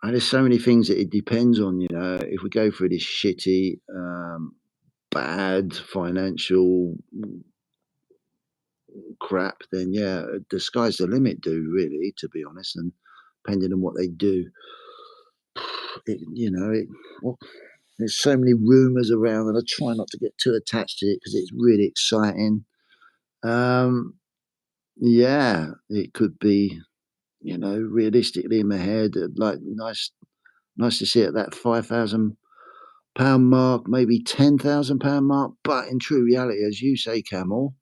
And there's so many things that it depends on, you know. If we go through this shitty, bad financial crap, then yeah, the sky's the limit, dude, really, to be honest. And depending on what they do, well, there's so many rumors around, and I try not to get too attached to it because it's really exciting. Yeah, it could be, realistically in my head, like nice to see it at that £5,000 mark, maybe £10,000 mark. But in true reality, as you say, Camel,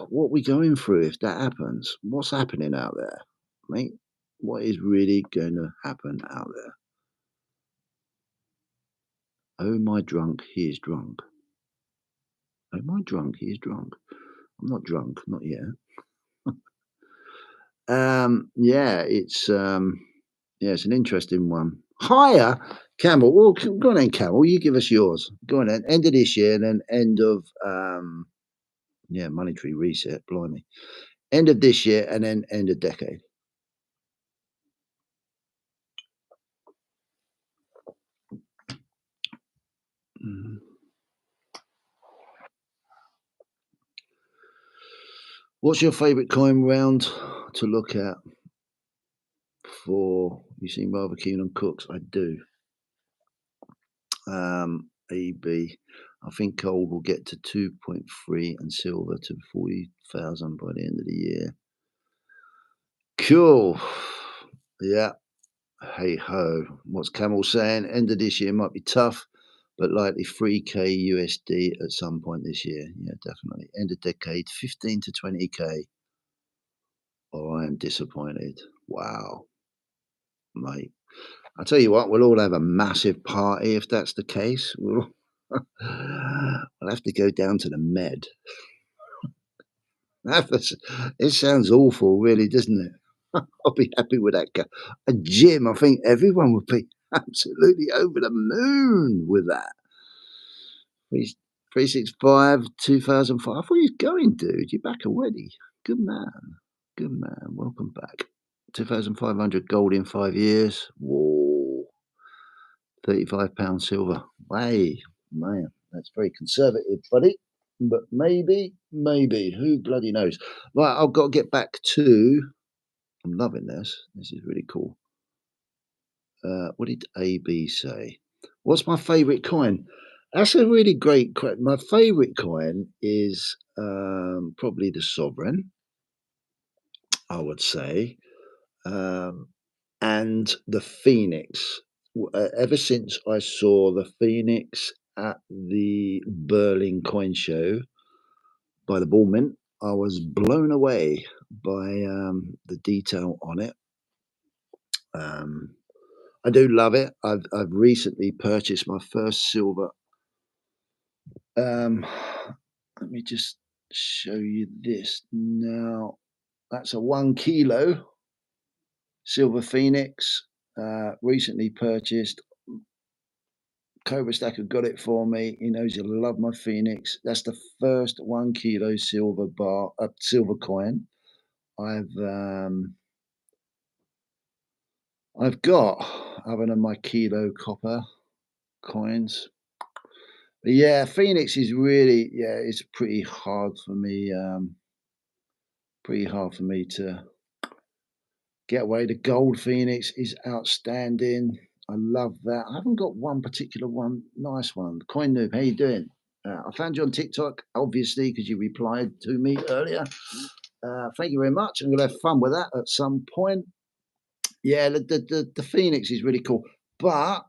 what are we going through if that happens? What's happening out there, mate? What is really going to happen out there? Oh, my drunk, he is drunk. Oh, my drunk, he is drunk. I'm not drunk, not yet. It's it's an interesting one. Higher, Camel. Well, go on then, Camel. You give us yours. Go on then. End of this year, and then end of monetary reset. Blimey. End of this year, and then end of decade. What's your favourite coin round to look at? You seem rather keen on Cooks. I do. EB. I think gold will get to 2.3 and silver to 40,000 by the end of the year. Cool. Yeah. Hey ho. What's Camel saying? End of this year might be tough, but likely 3K USD at some point this year. Yeah, definitely. End of decade, 15 to 20K. Oh, I am disappointed. Wow. Mate. I'll tell you what, we'll all have a massive party if that's the case. We'll have to go down to the Med. It sounds awful, really, doesn't it? I'll be happy with that. A gym, I think everyone would be absolutely over the moon with that. 365, 2005. I thought you was going, dude. You're back already. Good man. Good man. Welcome back. 2,500 gold in 5 years. Whoa. £35 silver. Way, man, that's very conservative, buddy. But maybe, who bloody knows? Right, I've got to get back to. I'm loving this. This is really cool. What did AB say? What's my favourite coin? That's a really great question. My favourite coin is probably the Sovereign, I would say, and the Phoenix. Ever since I saw the Phoenix at the Berlin Coin Show by the Ball Mint, I was blown away by the detail on it. I do love it. I've recently purchased my first silver. Let me just show you this now. That's a 1 kilo silver Phoenix. Recently purchased. Cobra Stacker got it for me. He knows I love my Phoenix. That's the first 1 kilo silver coin I've got, other than my kilo copper coins. But yeah, Phoenix is really, it's pretty hard for me. To get away. The gold Phoenix is outstanding. I love that. I haven't got one particular one, nice one. Coin Noob, how you doing? I found you on TikTok, obviously, because you replied to me earlier. Thank you very much. I'm going to have fun with that at some point. Yeah, the Phoenix is really cool, but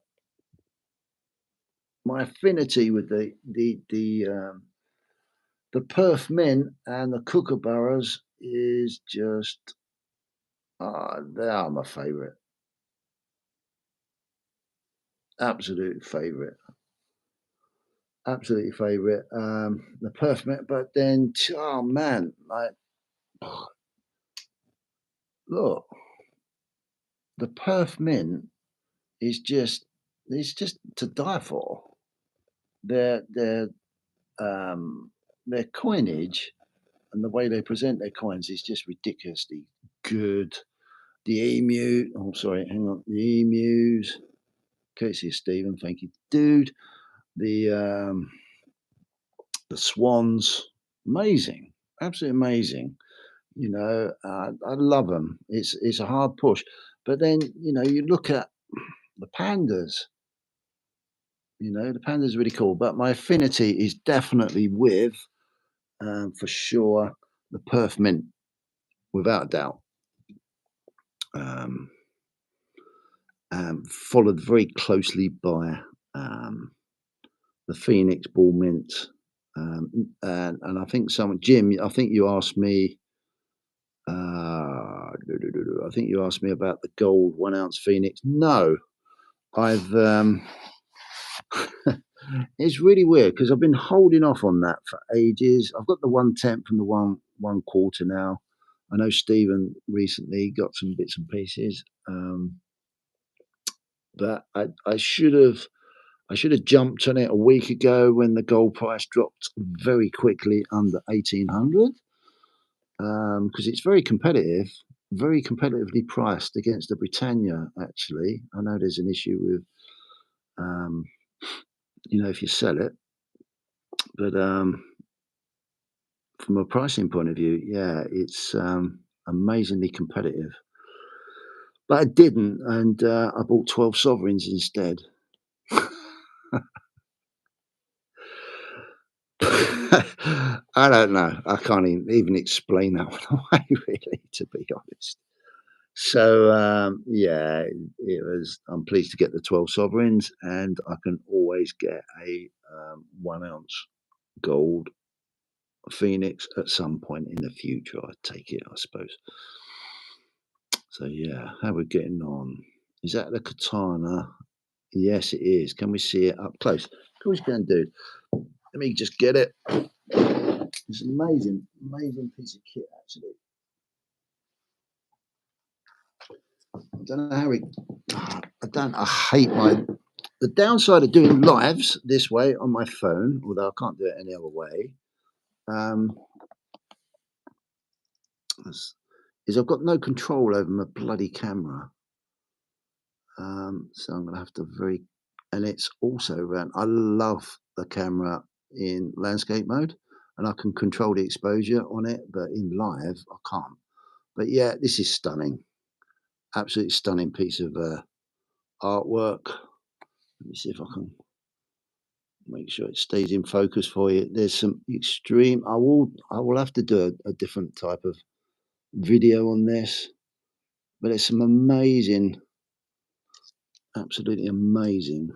my affinity with the Perth Mint and the Kookaburras is just they are my favourite, absolute favourite, absolutely favourite. The Perth Mint, but then oh man, like look, the Perth Mint is just it's just to die for. Their their um their coinage and the way they present their coins is just ridiculously good. The emu, oh sorry, hang on, the emus. Courtesy of Stephen, thank you, dude. The swans, amazing, absolutely amazing. You know, I love them. It's a hard push, but then you know you look at the pandas. You know, the pandas are really cool, but my affinity is definitely with, for sure, the Perth Mint, without a doubt. Um, Followed very closely by um, the Phoenix Ball Mint. And I think Jim, I think you asked me, I think you asked me about the gold 1 ounce Phoenix. No, I've, it's really weird because I've been holding off on that for ages. I've got the 1/10 and the one quarter now. I know Stephen recently got some bits and pieces, but I should have jumped on it a week ago when the gold price dropped very quickly under 1800, because it's very competitively priced against the Britannia. Actually, I know there's an issue with, um, you know, if you sell it, but from a pricing point of view, yeah, it's amazingly competitive. But I didn't, and I bought 12 sovereigns instead. I don't know. I can't even explain that one away, really, to be honest. So yeah, it was. I'm pleased to get the 12 sovereigns, and I can always get a 1 ounce gold Phoenix at some point in the future. I take it, I suppose. So yeah, how we're getting on? Is that the katana? Yes, it is. Can we see it up close? What we going to do? Let me just get it. It's an amazing piece of kit, actually. I don't know how we. I hate the downside of doing lives this way on my phone, although I can't do it any other way, um, is I've got no control over my bloody camera. So I'm going to have to and it's also around. I love the camera in landscape mode, and I can control the exposure on it, but in live I can't. But yeah, this is stunning, absolutely stunning piece of artwork. Let me see if I can make sure it stays in focus for you. There's some extreme. I will have to do a different type of video on this, but there's some amazing, absolutely amazing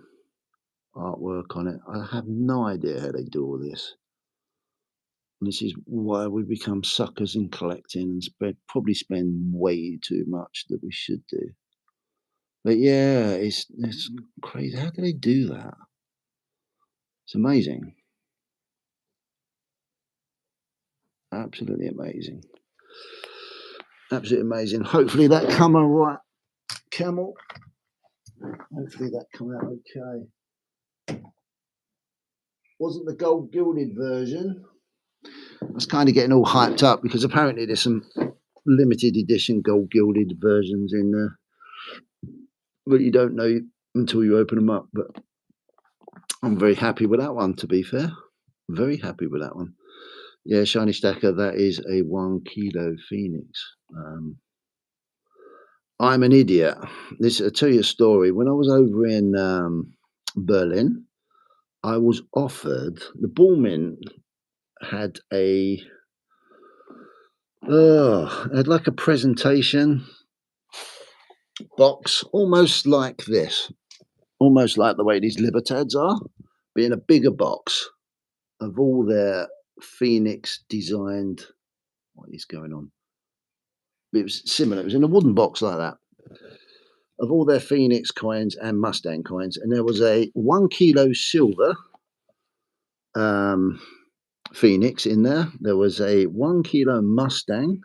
artwork on it. I have no idea how they do all this. And this is why we become suckers in collecting and probably spend way too much that we should do. But yeah, it's crazy. How do they do that? It's amazing. Absolutely amazing. Absolutely amazing. Hopefully that come all right, Camel. Hopefully that come out okay. Wasn't the gold gilded version. I was kind of getting all hyped up because apparently there's some limited edition gold gilded versions in there, but you don't know until you open them up. But I'm very happy with that one, to be fair. Very happy with that one. Yeah, Shiny Stacker, that is a 1 kilo Phoenix. I'm an idiot. This I'll tell you a story. When I was over in Berlin, I was offered the Bullmint had a had like a presentation box, almost like this, almost like the way these Libertads are, but in a bigger box of all their Phoenix designed. What is going on? It was similar. It was in a wooden box like that of all their Phoenix coins and Mustang coins, and there was a 1 kilo silver um, Phoenix in there. There was a 1 kilo Mustang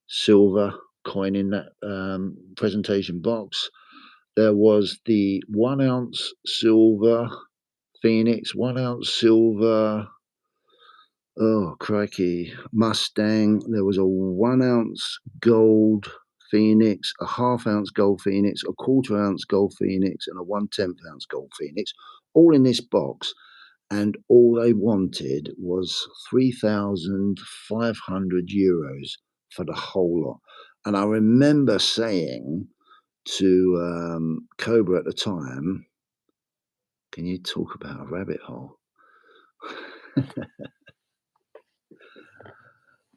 silver coin in that presentation box. There was the 1 ounce silver Phoenix, 1 ounce silver. Oh, crikey. Mustang. There was a 1 ounce gold Phoenix, a ½ ounce gold Phoenix, a ½ ounce gold Phoenix, and a 1/10 ounce gold Phoenix, all in this box. And all they wanted was 3,500 euros for the whole lot. And I remember saying to Cobra at the time, can you talk about a rabbit hole?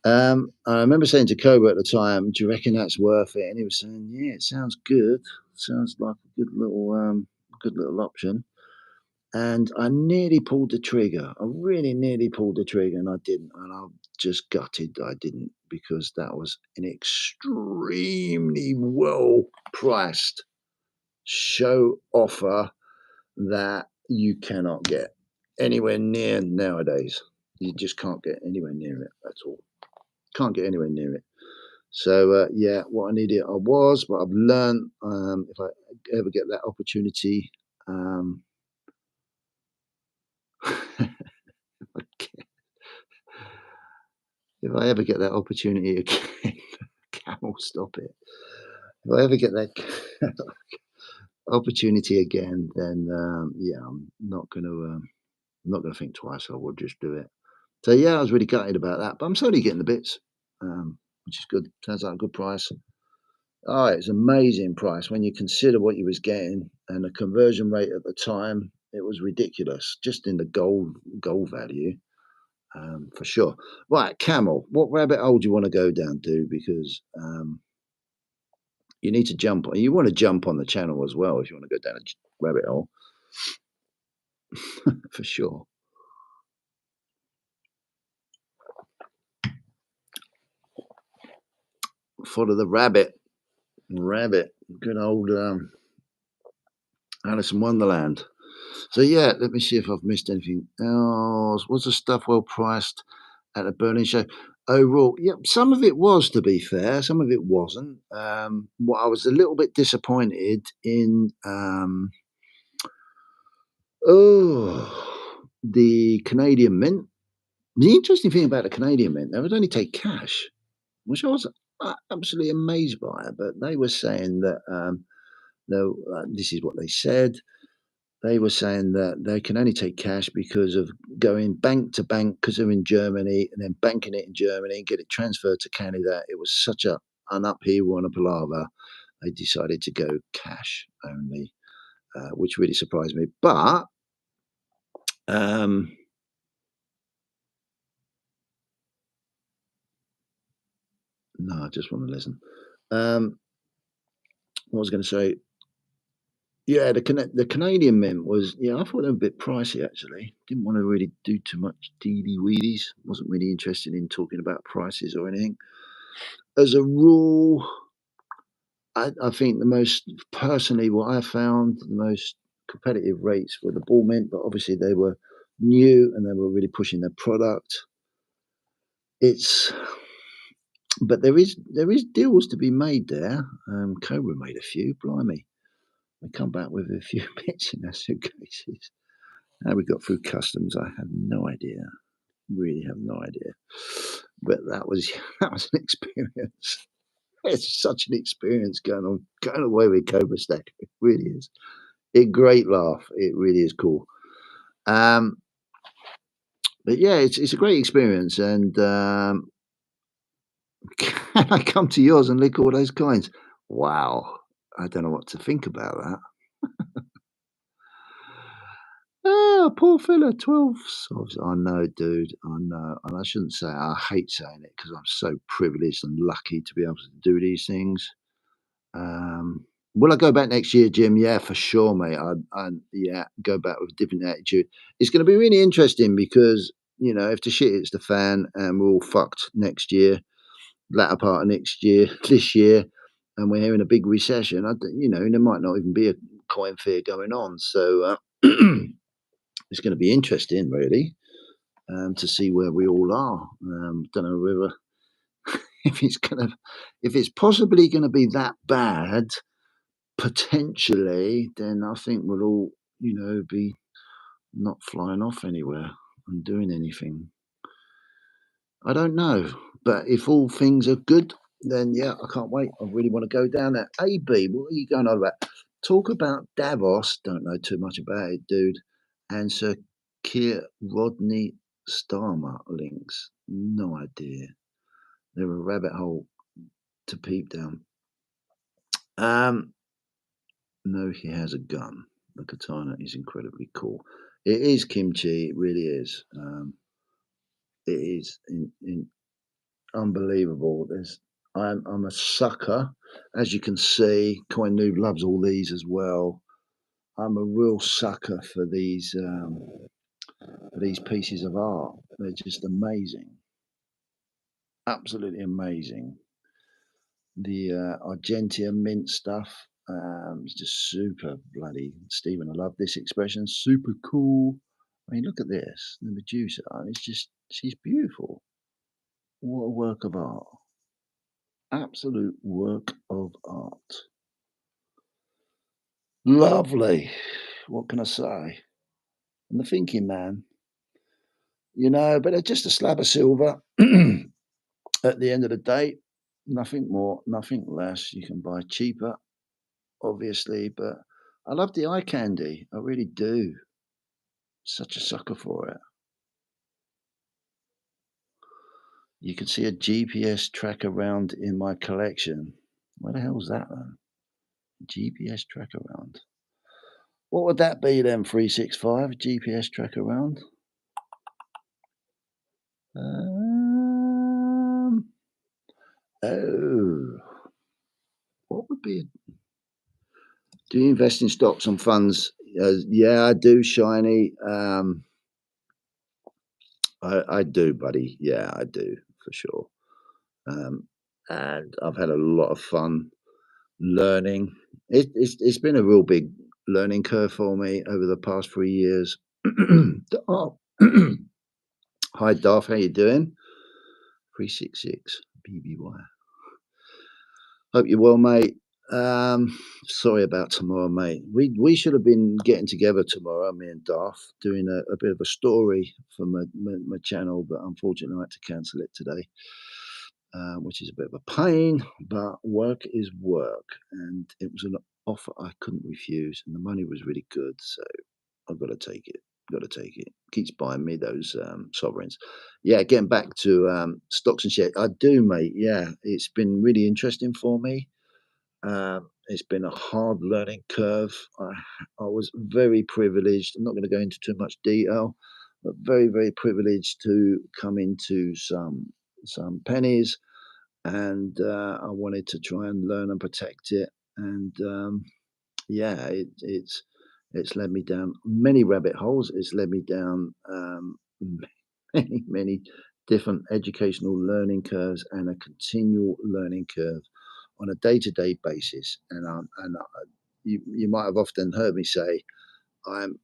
I remember saying to Cobra at the time, "Do you reckon that's worth it?" And he was saying, "Yeah, it sounds good. Sounds like a good little option." And I nearly pulled the trigger. I really nearly pulled the trigger, and I didn't. And I'm just gutted that I didn't because that was an extremely well priced show offer that you cannot get anywhere near nowadays. You just can't get anywhere near it at all. Can't get anywhere near it. So yeah, what an idiot I was, but I've learned if I ever get that opportunity, if I ever get that opportunity again, Camel, stop it. If I ever get that opportunity again, then yeah, I'm not gonna think twice. I will just do it. So yeah, I was really gutted about that, but I'm slowly getting the bits, which is good. Turns out a good price. Oh, it's amazing price when you consider what you was getting and the conversion rate at the time. It was ridiculous, just in the gold value, for sure. Right, Camel, what rabbit hole do you want to go down to? Because you need to jump on. You want to jump on the channel as well if you want to go down a rabbit hole, for sure. Follow the rabbit, good old Alice in Wonderland. So yeah, let me see if I've missed anything else. Was the stuff well priced at the Berlin show? Overall, yeah, some of it was, to be fair, some of it wasn't. What I was a little bit disappointed in, the Canadian Mint. The interesting thing about the Canadian Mint, they would only take cash, which I was absolutely amazed by. But they were saying that no, this is what they said. They were saying that they can only take cash because of going bank to bank because they're in Germany and then banking it in Germany and get it transferred to Canada. It was such an upheaval and a palaver. They decided to go cash only, which really surprised me. But um, no, I just want to listen. What was I going to say? Yeah, the Canadian Mint was, yeah, I thought they were a bit pricey actually. Didn't want to really do too much deedy weedies. Wasn't really interested in talking about prices or anything. As a rule, I think the most personally, what I found the most competitive rates were the Ball Mint, but obviously they were new and they were really pushing their product. It's but there is deals to be made there. Cobra made a few, blimey. They come back with a few bits in their suitcases. How we got through customs, I have no idea. Really have no idea. But that was that was an experience. It's such an experience going away with Cobra Stack. It really is. A great laugh. It really is cool. Um, but yeah, it's a great experience. And can I come to yours and lick all those coins? Wow. I don't know what to think about that. Ah, poor fella, 12 sobs. I know, dude. I know. And I shouldn't say I hate saying it because I'm so privileged and lucky to be able to do these things. Um, will I go back next year, Jim? Yeah, for sure, mate. Yeah, go back with a different attitude. It's going to be really interesting because, if the shit hits the fan and we're all fucked next year, latter part of next year, this year, and we're having a big recession, there might not even be a coin fear going on. So it's going to be interesting, really, to see where we all are. Don't know whether if it's gonna, if it's possibly going to be that bad, potentially, then I think we'll all, be not flying off anywhere and doing anything. I don't know, but if all things are good, then yeah, I can't wait. I really want to go down there. AB, what are you going on about? Talk about Davos. Don't know too much about it, dude. And Sir Keir Rodney Starmer links. No idea. They're a rabbit hole to peep down. No, he has a gun. The katana is incredibly cool. It is kimchi. It really is. It is unbelievable. I'm a sucker, as you can see. Coin Noob loves all these as well. I'm a real sucker for these pieces of art. They're just amazing, absolutely amazing. The Argentia mint stuff is just super bloody. Stephen, I love this expression. Super cool. I mean, look at this. The Medusa. She's beautiful. What a work of art. Absolute work of art. Lovely. What can I say? I'm the thinking man, but it's just a slab of silver at the end of the day. Nothing more, nothing less. You can buy cheaper, obviously, but I love the eye candy. I really do. Such a sucker for it. You can see a GPS tracker around in my collection. Where the hell's that then? GPS tracker around. What would that be then, 365? GPS tracker around? Um, oh, what would be? Do you invest in stocks and funds? Yeah, I do, Shiny. I do, buddy. Yeah, I do for sure. Um, and I've had a lot of fun learning. It's been a real big learning curve for me over the past 3 years. Oh, hi, Darth. How you doing? 366 BBY. Hope you're well, mate. Sorry about tomorrow, mate. We should have been getting together tomorrow, me and Darth, doing a bit of a story for my channel, but unfortunately I had to cancel it today, which is a bit of a pain, but work is work, and it was an offer I couldn't refuse, and the money was really good, so I've got to take it. Got to take it. Keeps buying me those sovereigns. Yeah, getting back to stocks and shares. I do, mate. Yeah, it's been really interesting for me. It's been a hard learning curve. I was very privileged. I'm not going to go into too much detail, but very, very privileged to come into some pennies, and I wanted to try and learn and protect it. And yeah, it's led me down many rabbit holes. It's led me down many different educational learning curves and a continual learning curve on a day-to-day basis. You might have often heard me say I'm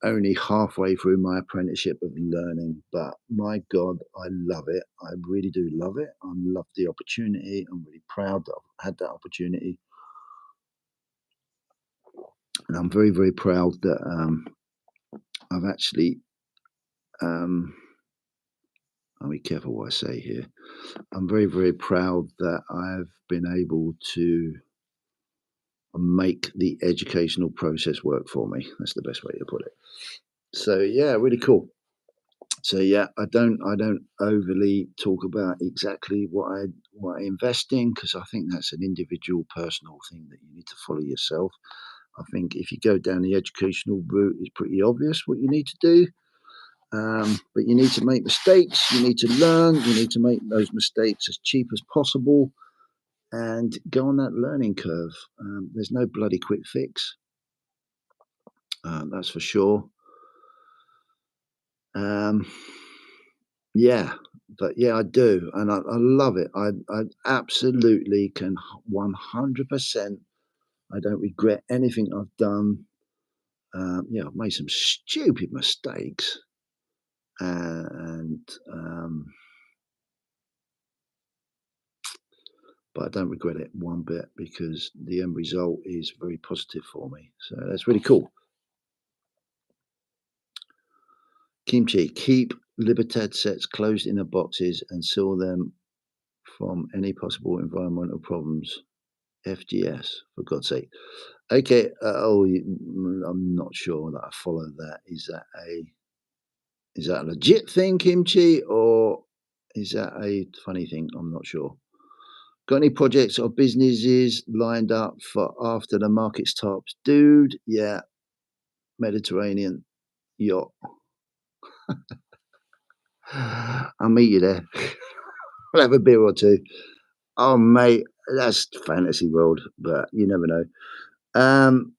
only halfway through my apprenticeship of learning, but my God, I love it. I really do love it. I love the opportunity. I'm really proud that I've had that opportunity, and I'm very, very proud that I've actually. I'll be careful what I say here. I'm very, very proud that I've been able to make the educational process work for me. That's the best way to put it. So yeah, really cool. So yeah, I don't overly talk about exactly what I invest in because I think that's an individual personal thing that you need to follow yourself. I think if you go down the educational route, it's pretty obvious what you need to do. But you need to make mistakes. You need to learn. You need to make those mistakes as cheap as possible and go on that learning curve. There's no bloody quick fix. That's for sure. Um, yeah, but yeah, I do, and I love it. I absolutely can 100%. I don't regret anything I've done. Yeah, I've made some stupid mistakes, and but I don't regret it one bit because the end result is very positive for me. So that's really cool. Kimchi, keep Libertad sets closed in the boxes and seal them from any possible environmental problems. FGS, for God's sake. Okay. I'm not sure that I follow that. Is that a legit thing, Kimchi, or is that a funny thing? I'm not sure. Got any projects or businesses lined up for after the markets tops? Dude, yeah, Mediterranean yacht. I'll meet you there. We'll have a beer or two. Oh, mate, that's fantasy world, but you never know. Um,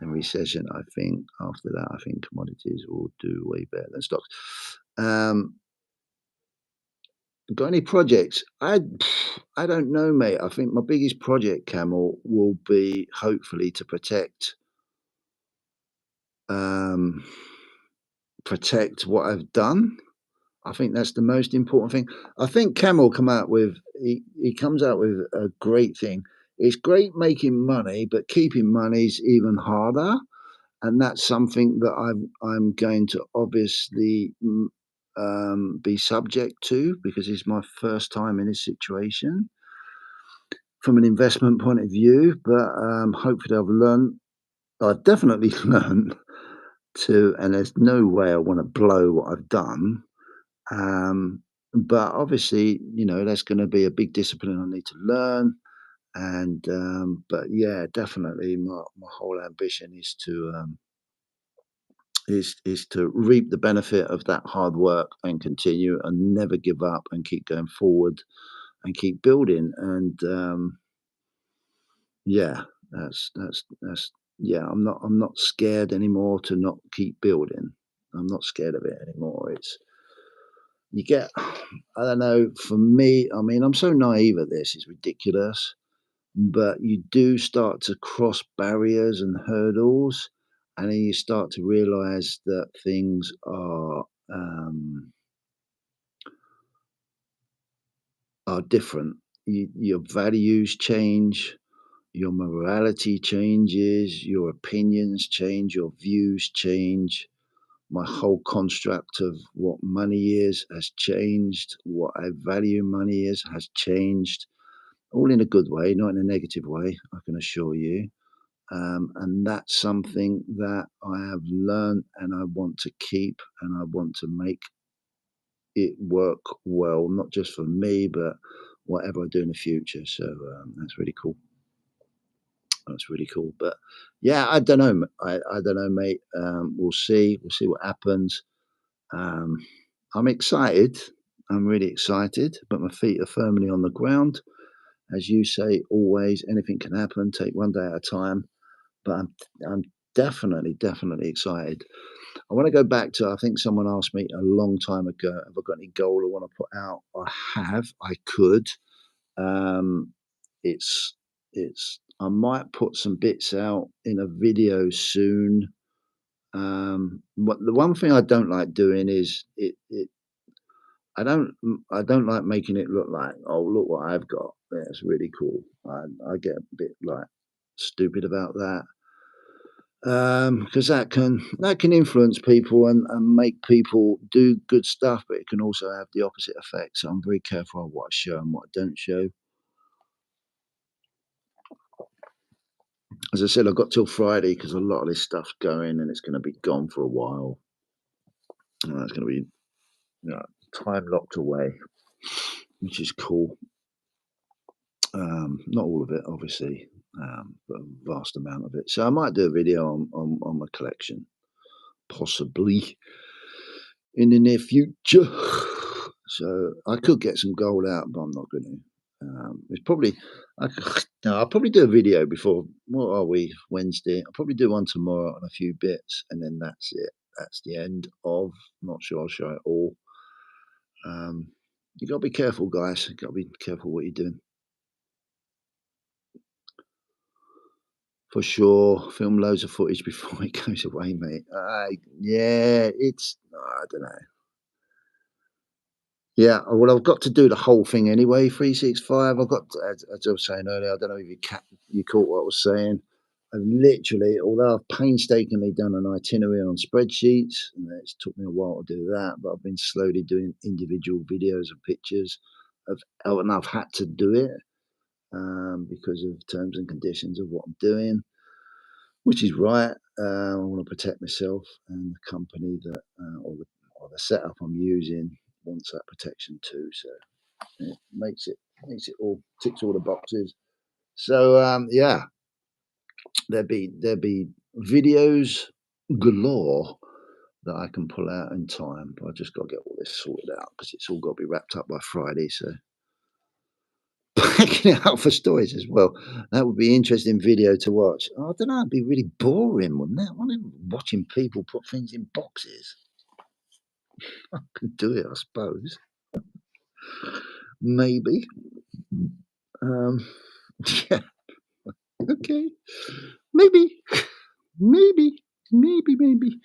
in recession, I think after that, I think commodities will do way better than stocks. Um, got any projects? I don't know, mate. I think my biggest project, Camel, will be hopefully to um, protect what I've done. I think that's the most important thing. I think Camel come out with he comes out with a great thing. It's great making money, but keeping money is even harder. And that's something that I'm going to obviously be subject to because it's my first time in this situation from an investment point of view. But hopefully, I've learned. I've definitely learned to, and there's no way I want to blow what I've done. But obviously, that's going to be a big discipline I need to learn. And but yeah, definitely, my whole ambition is to reap the benefit of that hard work and continue and never give up and keep going forward and keep building. And yeah, that's yeah. I'm not scared anymore to not keep building. I'm not scared of it anymore. It's you get. I don't know. For me, I mean, I'm so naive at this. It's ridiculous. But you do start to cross barriers and hurdles, and then you start to realize that things are different. Your values change, your morality changes, your opinions change, your views change. My whole construct of what money is has changed. What I value money is has changed, all in a good way, not in a negative way, I can assure you. And that's something that I have learned and I want to keep and I want to make it work well, not just for me, but whatever I do in the future. So that's really cool. That's really cool. But yeah, I don't know. I don't know, mate. We'll see. We'll see what happens. Um, I'm excited. I'm really excited, but my feet are firmly on the ground. As you say, always anything can happen. Take one day at a time. But I'm definitely excited. I want to go back to I think someone asked me a long time ago, have I got any goal I want to put out? I have. I could. Um, it's I might put some bits out in a video soon. But the one thing I don't like doing is I don't like making it look like, oh, look what I've got. That's really cool. I get a bit like stupid about that. Because that can influence people and make people do good stuff, but it can also have the opposite effect. So I'm very careful on what I show and what I don't show. As I said, I've got till Friday because a lot of this stuff's going and it's going to be gone for a while. It's going to be, time locked away, which is cool. Not all of it, obviously, but a vast amount of it. So I might do a video on my collection, possibly in the near future. So I could get some gold out, but I'm not going to. It's probably no, I'll probably do a video before. What are we? Wednesday. I'll probably do one tomorrow on a few bits, and then that's it. That's the end of. Not sure I'll show it all. You got to be careful, guys. You got to be careful what you're doing. For sure, film loads of footage before it goes away, mate. Yeah, I don't know. Yeah, well, I've got to do the whole thing anyway. 365. I've got, as I was saying earlier. I don't know if you caught what I was saying. I've literally, although I've painstakingly done an itinerary on spreadsheets, and it's took me a while to do that, but I've been slowly doing individual videos and pictures and I've had to do it because of terms and conditions of what I'm doing. Which is right. I want to protect myself and the company that, or the setup I'm using wants that protection too. So it makes it all ticks all the boxes. So yeah, there'd be videos galore that I can pull out in time. But I just got to get all this sorted out because it's all got to be wrapped up by Friday. So packing it out for storage as well. That would be an interesting video to watch. I don't know, it'd be really boring, wouldn't it? Watching people put things in boxes. I could do it, I suppose. Maybe. Um, yeah, okay. Maybe. Maybe. Maybe.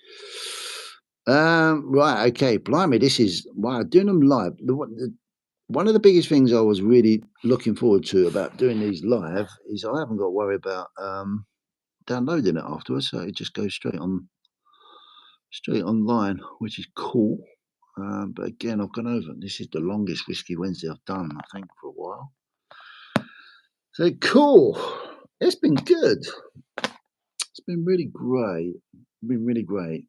Right, okay. Blimey, this is wow, doing them live. One of the biggest things I was really looking forward to about doing these live is I haven't got to worry about downloading it afterwards, so it just goes straight online, which is cool. But again, I've gone over. This is the longest Whiskey Wednesday I've done, I think, for a while. So cool. It's been good. It's been really great. Been really great.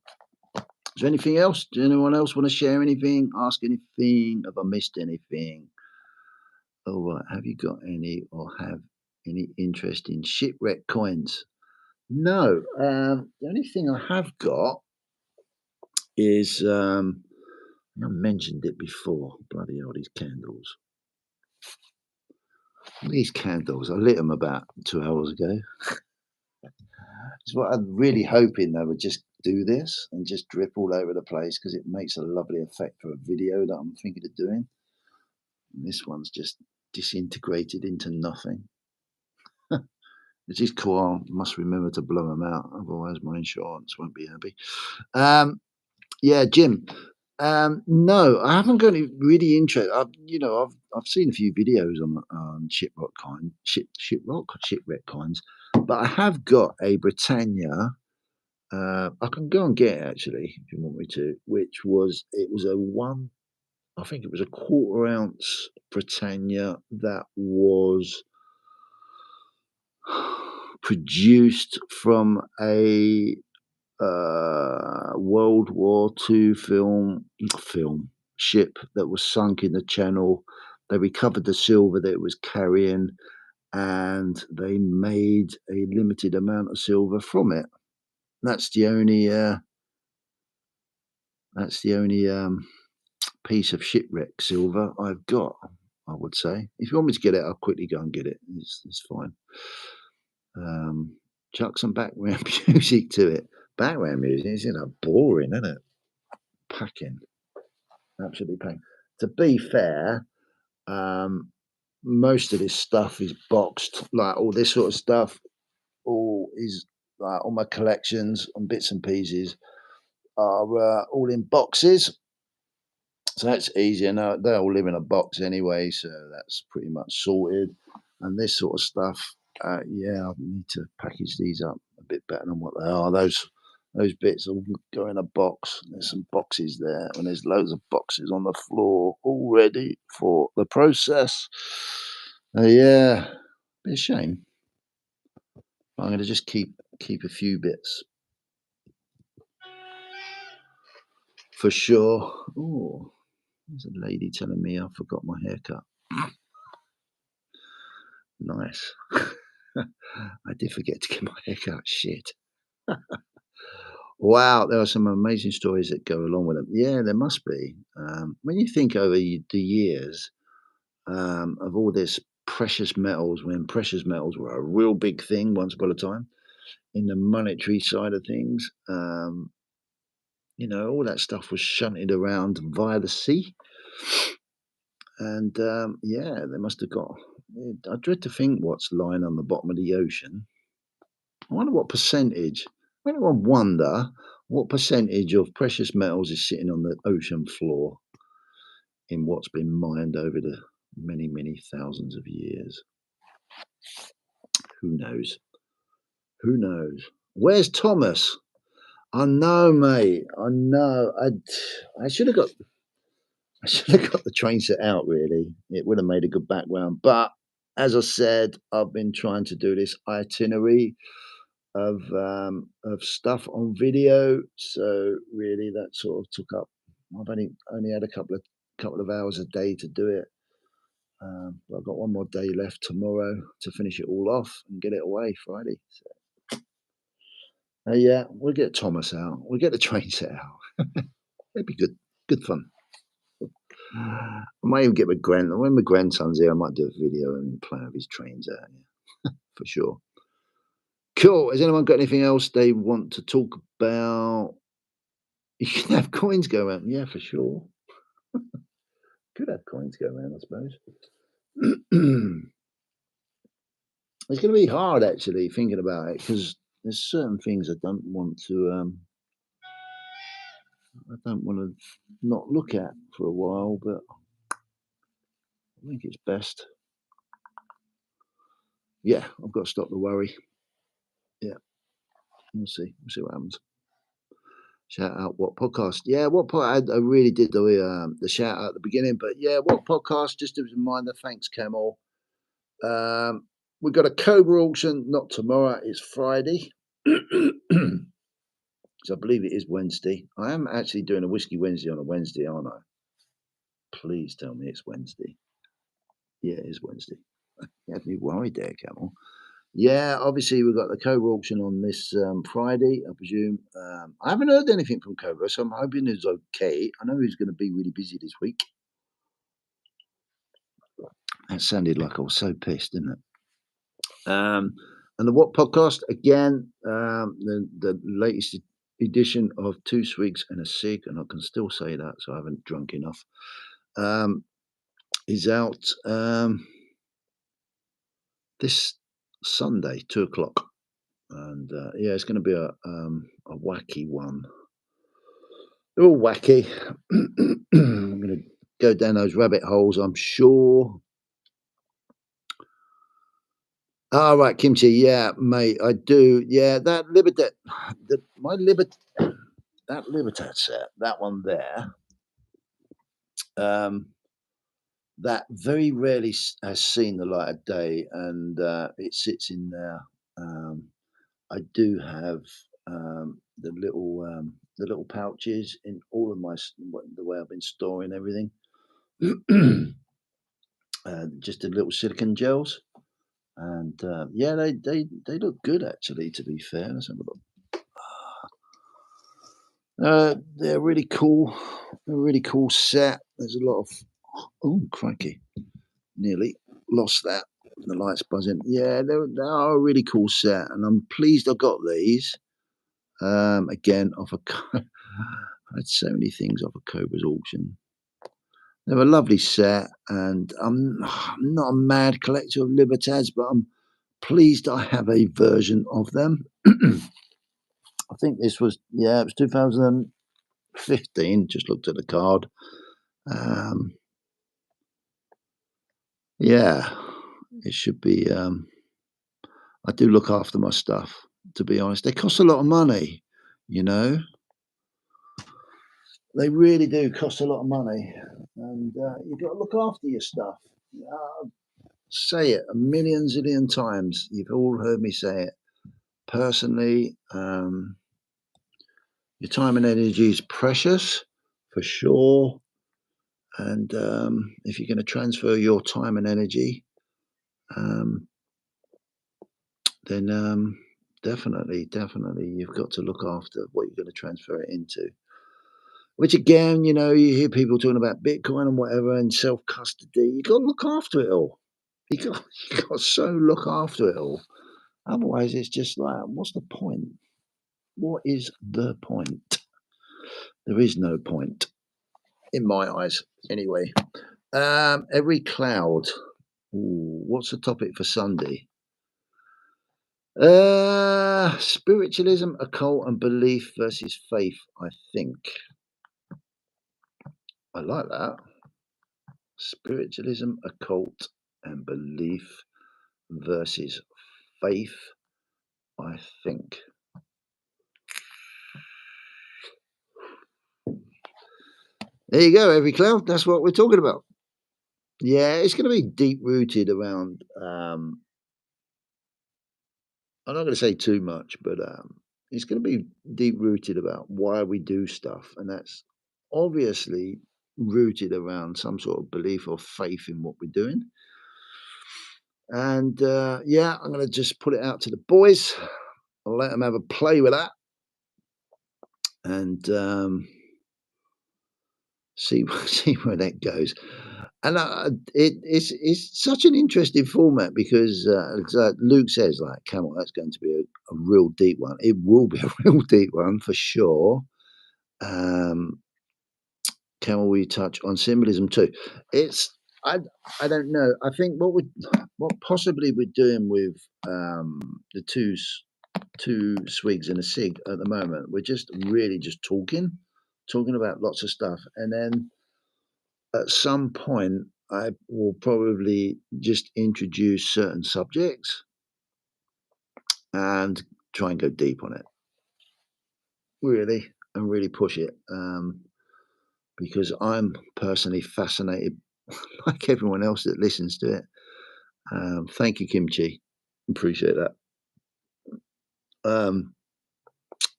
Is there anything else? Does anyone else want to share anything? Ask anything? Have I missed anything? All right. Have you got any or have any interest in shipwreck coins? No. The only thing I have got is I mentioned it before. Bloody hell, these candles. These candles. I lit them about 2 hours ago. It's what I'm really hoping they would just do this and just drip all over the place because it makes a lovely effect for a video that I'm thinking of doing. And this one's just disintegrated into nothing. It is cool. I must remember to blow them out, otherwise my insurance won't be happy. Yeah, Jim. No, I haven't got any really interest. I've seen a few videos on shipwreck coins, but I have got a Britannia. I can go and get it actually if you want me to. It was a one. I think it was a quarter ounce Britannia that was produced from a World War II film ship that was sunk in the Channel. They recovered the silver that it was carrying, and they made a limited amount of silver from it. That's the only. That's the only piece of shipwreck silver I've got. I would say. If you want me to get it, I'll quickly go and get it. It's fine. Chuck some background music to it. Background music is boring, isn't it? Packing, absolutely packing. To be fair, most of this stuff is boxed. Like all this sort of stuff, all my collections and bits and pieces are all in boxes. So that's easier. Now they all live in a box anyway, so that's pretty much sorted. And this sort of stuff, yeah, I need to package these up a bit better than what they are. Those bits will go in a box. There's some boxes there, and there's loads of boxes on the floor all ready for the process. Yeah, be a shame. I'm going to just keep a few bits for sure. Oh, there's a lady telling me I forgot my haircut. Nice. I did forget to get my haircut. Shit. Wow, there are some amazing stories that go along with it. Yeah, there must be. When you think over the years of all this precious metals, when precious metals were a real big thing once upon a time in the monetary side of things, all that stuff was shunted around via the sea. And yeah, they must have got. I dread to think what's lying on the bottom of the ocean. I wonder what percentage. Anyone wonder what percentage of precious metals is sitting on the ocean floor in what's been mined over the many, many thousands of years? Who knows? Who knows? Where's Thomas? I know, mate. I know. I should have got. I should have got the train set out. Really, it would have made a good background. But as I said, I've been trying to do this itinerary of stuff on video. So really, that sort of took up. I've only had a couple of hours a day to do it. But I've got one more day left tomorrow to finish it all off and get it away Friday. So, yeah, we'll get Thomas out. We'll get the train set out. It'd be good fun. I might even get when my grandson's here, I might do a video and play with his trains out. Yeah, for sure. Cool. Has anyone got anything else they want to talk about? You can have coins go around. Yeah, for sure. Could have coins go around, I suppose. It's going to be hard, actually, thinking about it, because there's certain things I don't want to not look at for a while, but I think it's best. Yeah, I've got to stop the worry. Yeah, we'll see. We'll see what happens. Shout out what podcast? Yeah, what podcast? I really did the shout out at the beginning, but yeah, what podcast? Just as a reminder, thanks, Camel. We've got a Cobra auction, not tomorrow, it's Friday. So I believe it is Wednesday. I am actually doing a Whiskey Wednesday on a Wednesday, aren't I? Please tell me it's Wednesday. Yeah, it is Wednesday. You had me worried there, Camel. Yeah, obviously we've got the Cobra auction on this Friday, I presume. I haven't heard anything from Cobra, so I'm hoping it's okay. I know he's going to be really busy this week. That sounded like I was so pissed, didn't it? And the What podcast, again, the latest edition of 2 Swigs and a Cig, and I can still say that, so I haven't drunk enough, is out this Sunday, 2:00. And yeah, it's going to be a wacky one. They're all wacky. I'm going to go down those rabbit holes, I'm sure. All right, Kimchi. Yeah, mate, I do. Yeah, that Libertad, that Libertad set, that one there, that very rarely has seen the light of day, and it sits in there. I do have the little pouches in all of the way I've been storing everything. Just the little silicone gels, and yeah, they look good actually. To be fair, let's have a look. They're really cool. A really cool set. There's a lot of crikey, nearly lost that. The light's buzzing. Yeah, they are a really cool set, and I'm pleased I got these. Again, off I had so many things off a Cobra's auction. They're a lovely set, and I'm not a mad collector of Libertads, but I'm pleased I have a version of them. I think this was, it was 2015. Just looked at the card. Yeah, it should be. I do look after my stuff, to be honest. They cost a lot of money, you know. They really do cost a lot of money, and you've got to look after your stuff. Say it a million zillion times. You've all heard me say it. personally, your time and energy is precious for sure. And if you're going to transfer your time and energy, um, then definitely you've got to look after what you're going to transfer it into. Which again, you hear people talking about Bitcoin and whatever and self custody. You got to look after it all. You got to so look after it all. Otherwise, it's just like, what's the point? What is the point? There is no point in my eyes, anyway. Every cloud. Ooh, what's the topic for Sunday? Spiritualism, occult, and belief versus faith. I think I like that. Spiritualism, occult, and belief versus faith. I think. There you go, every cloud. That's what we're talking about. Yeah, it's going to be deep rooted around. I'm not going to say too much, but it's going to be deep rooted about why we do stuff, and that's obviously rooted around some sort of belief or faith in what we're doing. And yeah, I'm going to just put it out to the boys. I'll let them have a play with that, and see see where that goes. And it's such an interesting format because Luke says, like, Camel, that's going to be a real deep one. It will be a real deep one for sure. Camel, we touch on symbolism too. It's I don't know. I think what possibly we're doing with the two swigs and a sig at the moment, we're just really just talking about lots of stuff, and then at some point I will probably just introduce certain subjects and try and go deep on it, really, and really push it, because I'm personally fascinated, like everyone else that listens to it. Thank you, Kimchi. Appreciate that.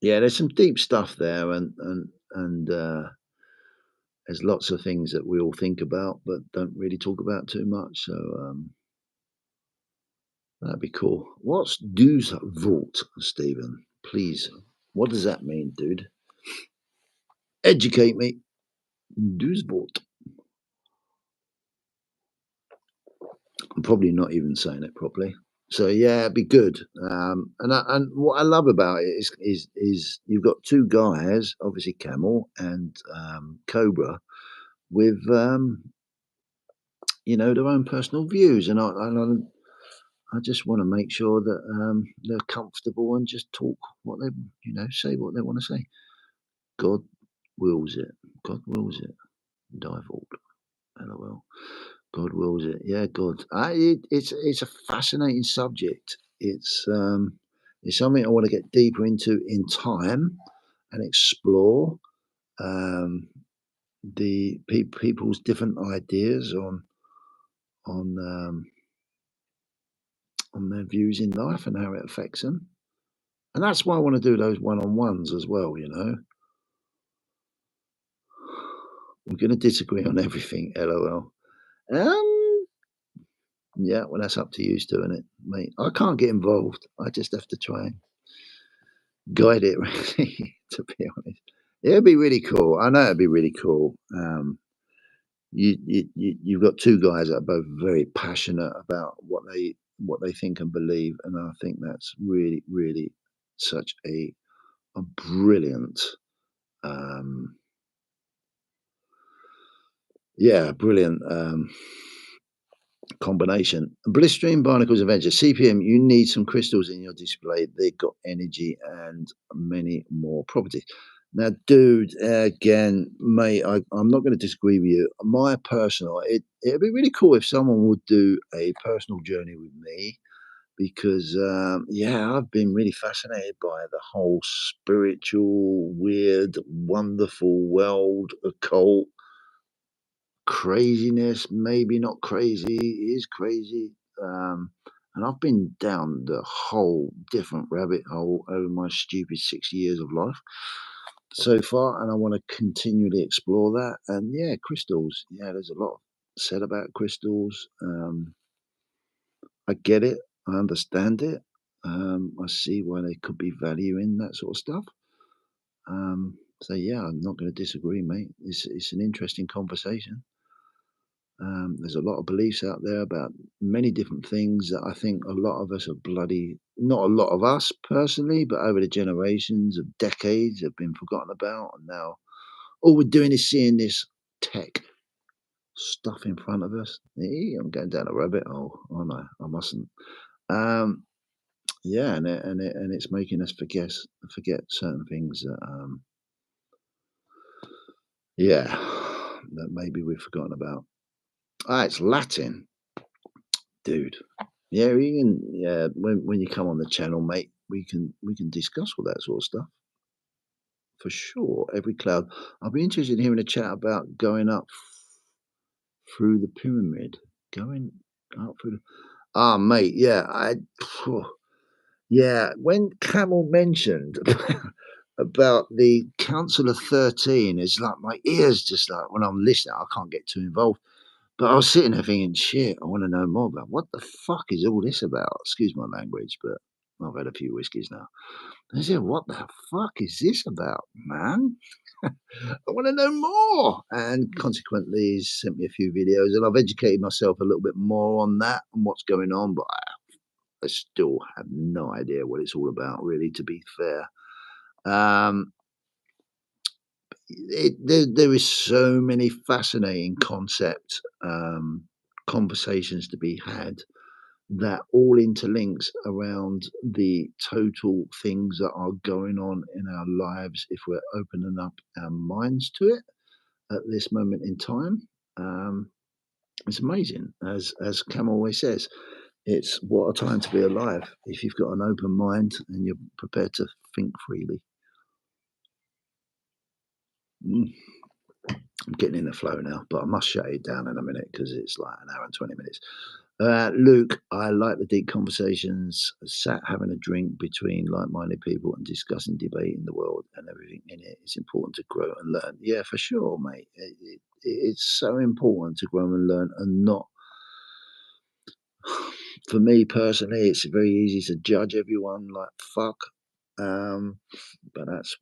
Yeah, there's some deep stuff there, and there's lots of things that we all think about but don't really talk about too much. So that'd be cool. What's dues vault, Stephen? Please, what does that mean, dude? Educate me. Dues vault. I'm probably not even saying it properly. So yeah, it'd be good. And what I love about it is you've got two guys, obviously Camel and Cobra, with their own personal views, and I just want to make sure that they're comfortable and just talk what they say what they want to say. God wills it. God wills it. Divolt. LOL. God wills it. Yeah, God. It's a fascinating subject. It's something I want to get deeper into in time and explore the people's different ideas on on their views in life and how it affects them. And that's why I want to do those one-on-ones as well. We're going to disagree on everything. LOL. Um, Yeah, well, that's up to you, Stu, isn't it, mate? I can't get involved. I just have to try and guide it, really, to be honest. It'd be really cool. I know it'd be really cool. You've got two guys that are both very passionate about what they think and believe, and I think that's really, really such a brilliant, um, brilliant combination. Blistering Barnacles Avenger, CPM, you need some crystals in your display. They've got energy and many more properties. Now, dude, again, mate, I'm not going to disagree with you. My personal, it'd be really cool if someone would do a personal journey with me because, I've been really fascinated by the whole spiritual, weird, wonderful world, occult, craziness, maybe not crazy, is crazy. And I've been down the whole different rabbit hole over my stupid 60 years of life so far, and I want to continually explore that. And yeah, crystals. Yeah, there's a lot said about crystals. I get it. I understand it. I see why there could be value in that sort of stuff. So yeah, I'm not going to disagree, mate. It's an interesting conversation. There's a lot of beliefs out there about many different things that I think a lot of us are bloody, not a lot of us personally, but over the generations of decades have been forgotten about. And now all we're doing is seeing this tech stuff in front of us. I'm going down a rabbit hole. Oh no, I mustn't. Um, yeah, and it's making us forget certain things that yeah, that maybe we've forgotten about. Ah, it's Latin, dude. Yeah, we can. Yeah, when you come on the channel, mate, we can discuss all that sort of stuff for sure. Every cloud. I'll be interested in hearing a chat about going up through the pyramid. Going up through the. Ah, mate. Yeah, phew, yeah. When Camel mentioned about the Council of 13, it's like my ears just like when I'm listening, I can't get too involved. But I was sitting there thinking, shit, I want to know more about what the fuck is all this about? Excuse my language, but I've had a few whiskeys now. I said, what the fuck is this about, man? I want to know more. And consequently, he's sent me a few videos, and I've educated myself a little bit more on that and what's going on. But I still have no idea what it's all about, really, to be fair. There is so many fascinating concepts, conversations to be had that all interlinks around the total things that are going on in our lives if we're opening up our minds to it at this moment in time. Um, it's amazing, as Cam always says. It's what a time to be alive if you've got an open mind and you're prepared to think freely. Mm. I'm getting in the flow now, but I must shut it down in a minute because it's like an hour and 20 minutes. Luke, I like the deep conversations, sat having a drink between like minded people and discussing debate in the world and everything in it. It's important to grow and learn. Yeah, for sure, mate. It's so important to grow and learn and not. For me personally, it's very easy to judge everyone like fuck. Um, but that's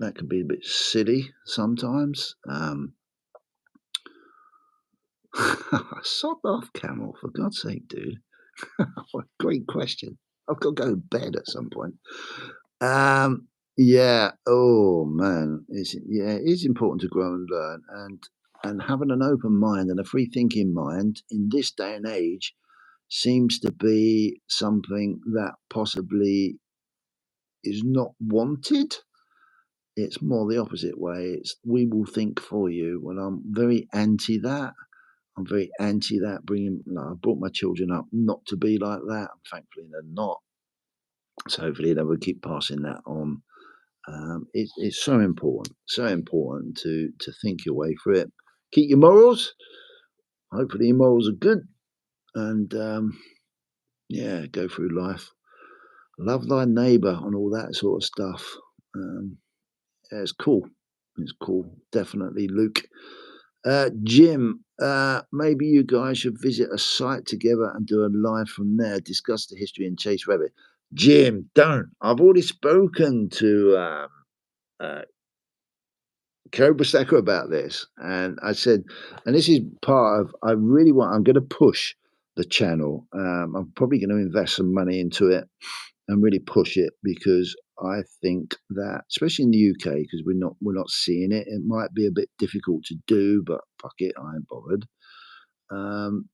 that can be a bit silly sometimes. Sod off, Camel, for God's sake, dude. What a great question. I've got to go to bed at some point. Yeah. Oh man, it's important to grow and learn, and having an open mind and a free thinking mind in this day and age seems to be something that possibly is not wanted. It's more the opposite way. It's we will think for you. Well, I'm very anti that. I'm very anti that. I brought my children up not to be like that. Thankfully, they're not. So hopefully, they will keep passing that on. It's so important to think your way through it. Keep your morals. Hopefully, your morals are good, and yeah, go through life. Love thy neighbour and all that sort of stuff. Yeah, it's cool. It's cool, definitely, Luke. Jim, maybe you guys should visit a site together and do a live from there. Discuss the history and chase rabbit. Jim, don't. I've already spoken to uh, Cobra Stacker about this, and I said, and this is part of. I really want. I'm going to push the channel. I'm probably going to invest some money into it and really push it because I think that, especially in the UK, because we're not seeing it. It might be a bit difficult to do, but fuck it, I ain't bothered. Um,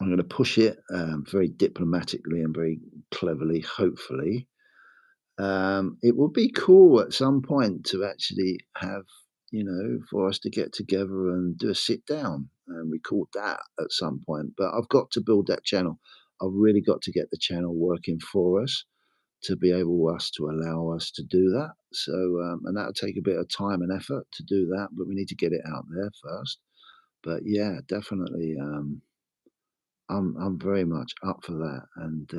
I'm going to push it very diplomatically and very cleverly, hopefully. It would be cool at some point to actually have, for us to get together and do a sit down and record that at some point. But I've got to build that channel. I've really got to get the channel working for us to be able to allow us to do that. So, and that'll take a bit of time and effort to do that, but we need to get it out there first. But yeah, definitely. I'm very much up for that, and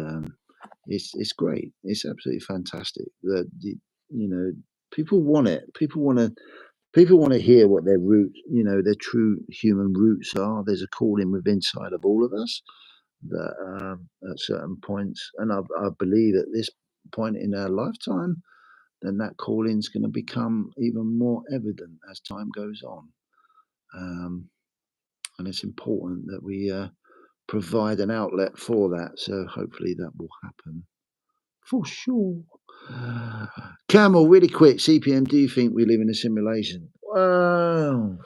it's great. It's absolutely fantastic. You know, people want it. People want to hear what their roots, their true human roots are. There's a calling within inside of all of us that at certain points, and I believe at this point in our lifetime, then that calling's going to become even more evident as time goes on. Um, and it's important that we provide an outlet for that. So hopefully that will happen for sure. Camel, really quick. CPM, do you think we live in a simulation? Well,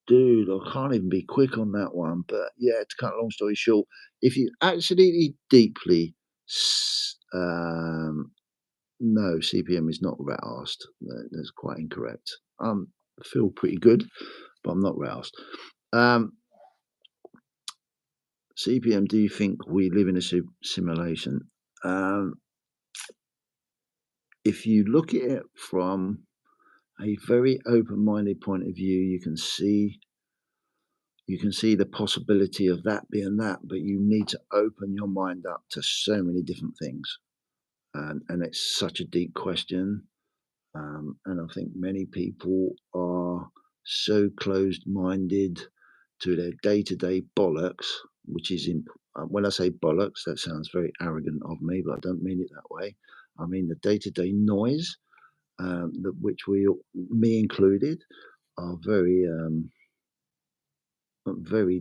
dude, I can't even be quick on that one. But yeah, to cut a long story short, if you absolutely deeply, no, CPM is not rat arsed. That's quite incorrect. I feel pretty good, but I'm not rat arsed. CPM, do you think we live in a simulation? Um, if you look at it from a very open-minded point of view, you can see the possibility of that being that, but you need to open your mind up to so many different things, and it's such a deep question. And I think many people are so closed-minded to their day-to-day bollocks, which is when I say bollocks, that sounds very arrogant of me, but I don't mean it that way. I mean the day-to-day noise, which me included, are very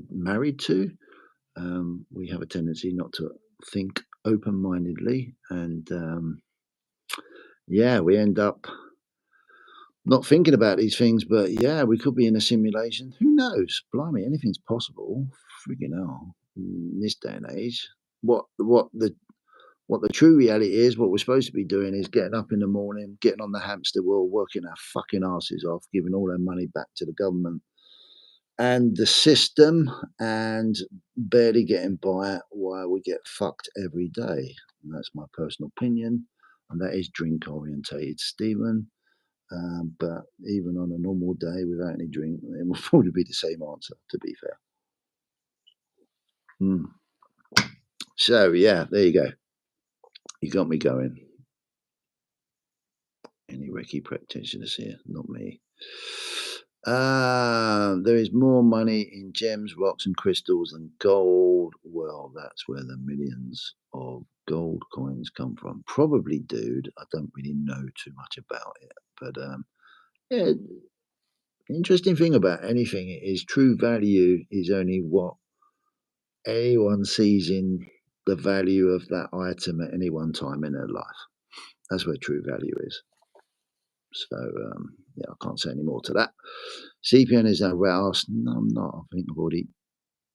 married to. We have a tendency not to think open-mindedly, and yeah, we end up not thinking about these things. But yeah, we could be in a simulation. Who knows? Blimey, anything's possible. Freaking hell, in this day and age. What the true reality is, what we're supposed to be doing is getting up in the morning, getting on the hamster wheel, working our fucking asses off, giving all our money back to the government and the system, and barely getting by while we get fucked every day. And that's my personal opinion, and that is drink orientated, Stephen. But even on a normal day without any drink, it will probably be the same answer, to be fair. Mm. So, yeah, there you go. You got me going. Any Reiki practitioners here? Not me. There is more money in gems, rocks, and crystals than gold. Well, that's where the millions of gold coins come from. Probably, dude. I don't really know too much about it, but yeah. The interesting thing about anything is true value is only what anyone sees in the value of that item at any one time in their life. That's where true value is. So, yeah, I can't say any more to that. CPN is now roused. No, I'm not. I think I've already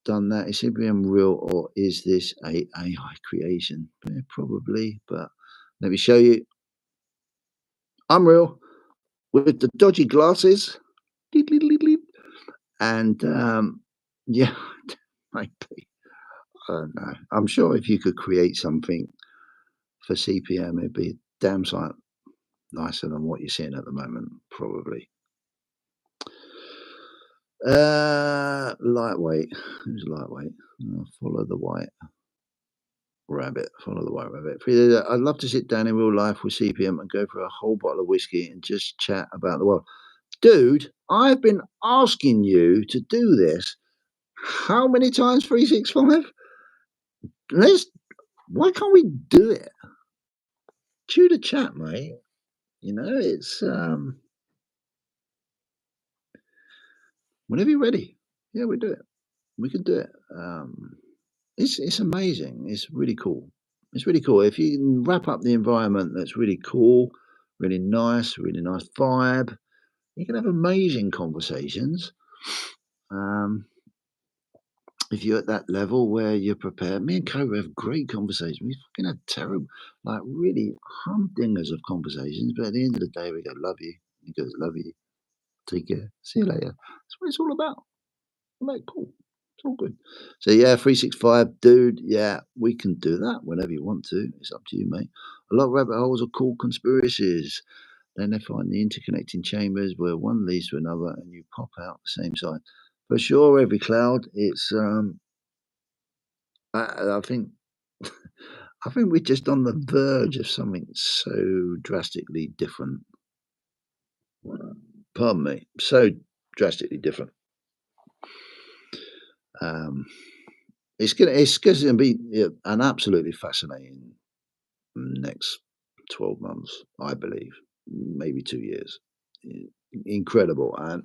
done that. Is CPN real or is this a AI creation? Yeah, probably, but let me show you. I'm real with the dodgy glasses. And yeah, maybe. I don't know. I'm sure if you could create something for CPM, it'd be damn sight nicer than what you're seeing at the moment, probably. Lightweight. Who's lightweight? Follow the white rabbit. Follow the white rabbit. I'd love to sit down in real life with CPM and go for a whole bottle of whiskey and just chat about the world. Dude, I've been asking you to do this. How many times? 365? Why can't we do it? Chew the chat, mate. It's whenever you're ready. Yeah, we do it. We can do it. It's amazing. It's really cool. It's really cool. If you can wrap up the environment that's really cool, really nice vibe, you can have amazing conversations. If you're at that level where you're prepared, me and Cobra have great conversations. We fucking had terrible, like really humdingers of conversations, but at the end of the day, we go, love you. He goes, love you. Take care. See you later. That's what it's all about. I'm like, cool. It's all good. So yeah, 365, dude. Yeah, we can do that whenever you want to. It's up to you, mate. A lot of rabbit holes are called conspiracies. Then they find the interconnecting chambers where one leads to another, and you pop out the same side. For sure, every cloud. It's I think I think we're just on the verge of something so drastically different. Pardon me, so drastically different. Um, it's gonna be, yeah, an absolutely fascinating next 12 months, I believe, maybe 2 years. I Incredible, and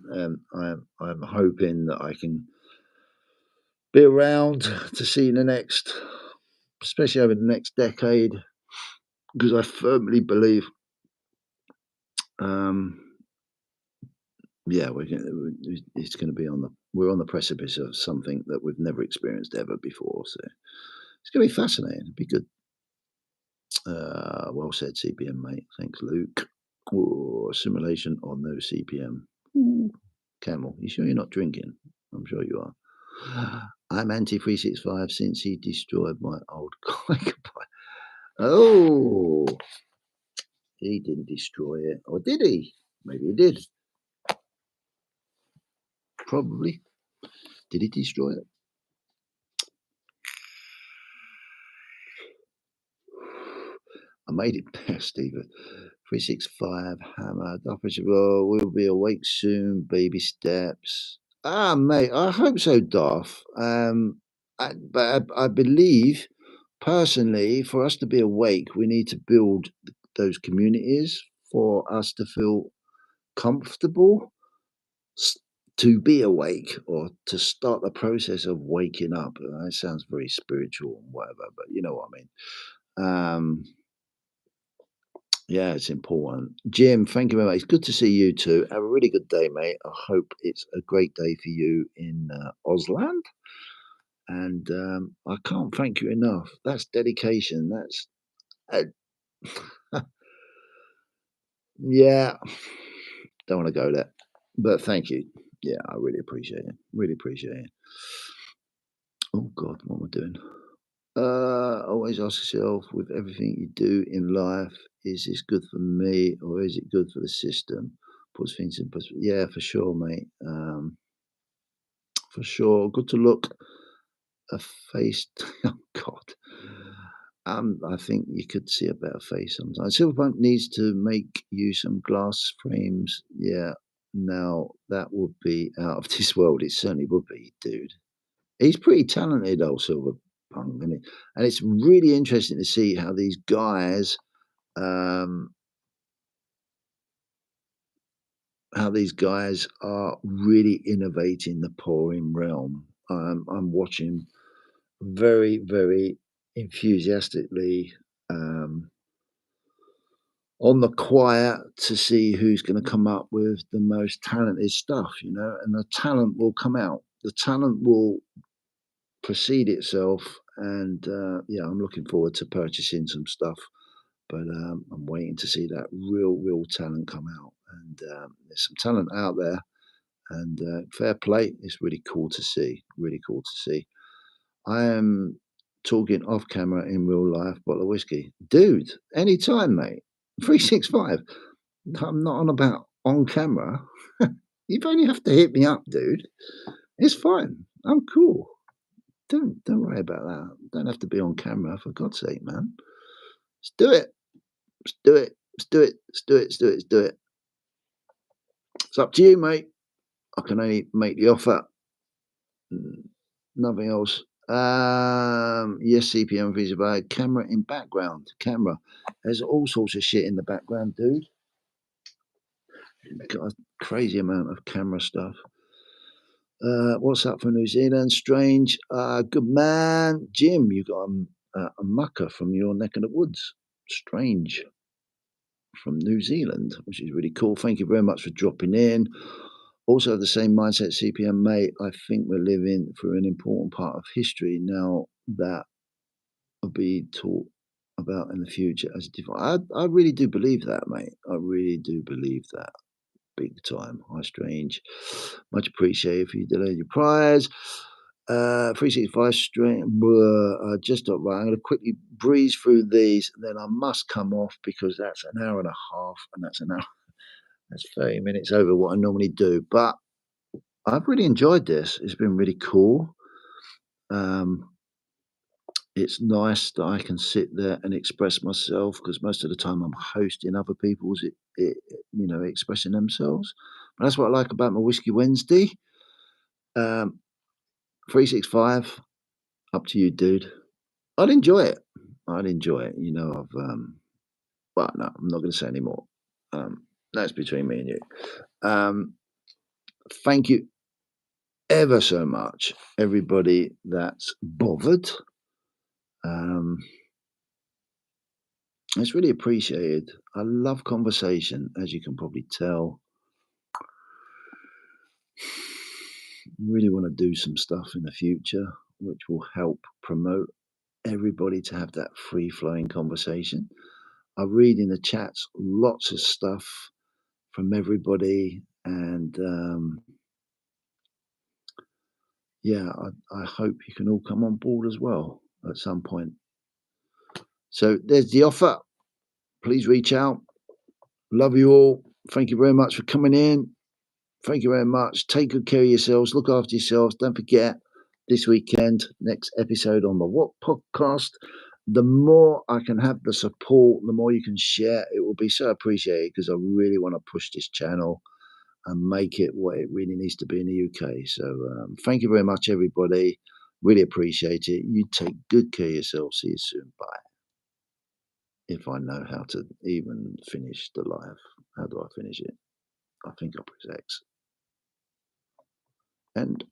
I'm hoping that I can be around to see the next, especially over the next decade, because I firmly believe, um, yeah, it's gonna be we're on the precipice of something that we've never experienced ever before, so it's gonna be fascinating. It'll be good. Well said, CPM, mate. Thanks, Luke. Oh, simulation or no CPM? Ooh. Camel, you sure you're not drinking? I'm sure you are. I'm anti 365 since he destroyed my old Quaker pie. Oh, he didn't destroy it. Or did he? Maybe he did. Probably. Did he destroy it? I made it better, Stephen. 365 hammer. Well, we'll be awake soon. Baby steps. Ah, mate, I hope so, Darth. But I believe, personally, for us to be awake, we need to build those communities for us to feel comfortable s- to be awake or to start the process of waking up. That sounds very spiritual and whatever, but you know what I mean. Yeah, it's important. Jim, thank you very much. It's good to see you too. Have a really good day, mate. I hope it's a great day for you in Ausland. And I can't thank you enough. That's dedication. That's, yeah, don't want to go there. But thank you. Yeah, I really appreciate it. Really appreciate it. Oh, God, what am I doing? Always ask yourself, with everything you do in life, is this good for me or is it good for the system? Puts things in perspective. Yeah, for sure, mate. For sure. Good to look a face. Oh God. I think you could see a better face sometimes. Silverpunk needs to make you some glass frames. Yeah. Now that would be out of this world. It certainly would be, dude. He's pretty talented, old Silverpunk, isn't he? And it's really interesting to see um, how these guys are really innovating the pouring realm. I'm watching very, very enthusiastically, um, on the quiet to see who's going to come up with the most talented stuff, and the talent will come out. The talent will precede itself. And yeah, I'm looking forward to purchasing some stuff, but I'm waiting to see that real talent come out. And there's some talent out there, and fair play. It's really cool to see. Really cool to see. I am talking off camera in real life, bottle of whiskey. Dude, anytime, mate. 365. I'm not on about on camera. You only have to hit me up, dude. It's fine. I'm cool. Don't worry about that. Don't have to be on camera, for God's sake, man. Let's do it. Let's do it. Let's do it. Let's do it. Let's do it. Let's do it. It's up to you, mate. I can only make the offer. Nothing else. Yes, CPM visible. Camera in background. Camera. There's all sorts of shit in the background, dude. Got a crazy amount of camera stuff. What's up from New Zealand? Strange. Good man. Jim, you got a mucker from your neck of the woods. Strange from New Zealand, which is really cool. Thank you very much for dropping in. Also, the same mindset, CPM, mate. I think we're living through an important part of history now that will be taught about in the future as a divine. I really do believe that, mate. I really do believe that. Big time. Hi, Strange. Much appreciated for you delaying your prize. 365 straight. Just not right. I'm going to quickly breeze through these, and then I must come off because that's an hour and a half, and that's an hour. That's 30 minutes over what I normally do. But I've really enjoyed this. It's been really cool. Um, It's nice that I can sit there and express myself because most of the time I'm hosting other people's, expressing themselves. But that's what I like about my Whiskey Wednesday. Um, 365, up to you, dude. I'd enjoy it. I'd enjoy it. But no, I'm not going to say any more. That's between me and you. Um, Thank you ever so much, everybody that's bothered. Um, it's really appreciated. I love conversation, as you can probably tell. Really want to do some stuff in the future which will help promote everybody to have that free flowing conversation. I read in the chats lots of stuff from everybody, and yeah, I hope you can all come on board as well at some point. So there's the offer. Please reach out. Love you all. Thank you very much for coming in. Thank you very much. Take good care of yourselves. Look after yourselves. Don't forget this weekend, next episode on the What Podcast. The more I can have the support, the more you can share, it will be so appreciated because I really want to push this channel and make it what it really needs to be in the UK. So thank you very much, everybody. Really appreciate it. You take good care of yourself. See you soon. Bye. If I know how to even finish the live, how do I finish it? I think I press X. And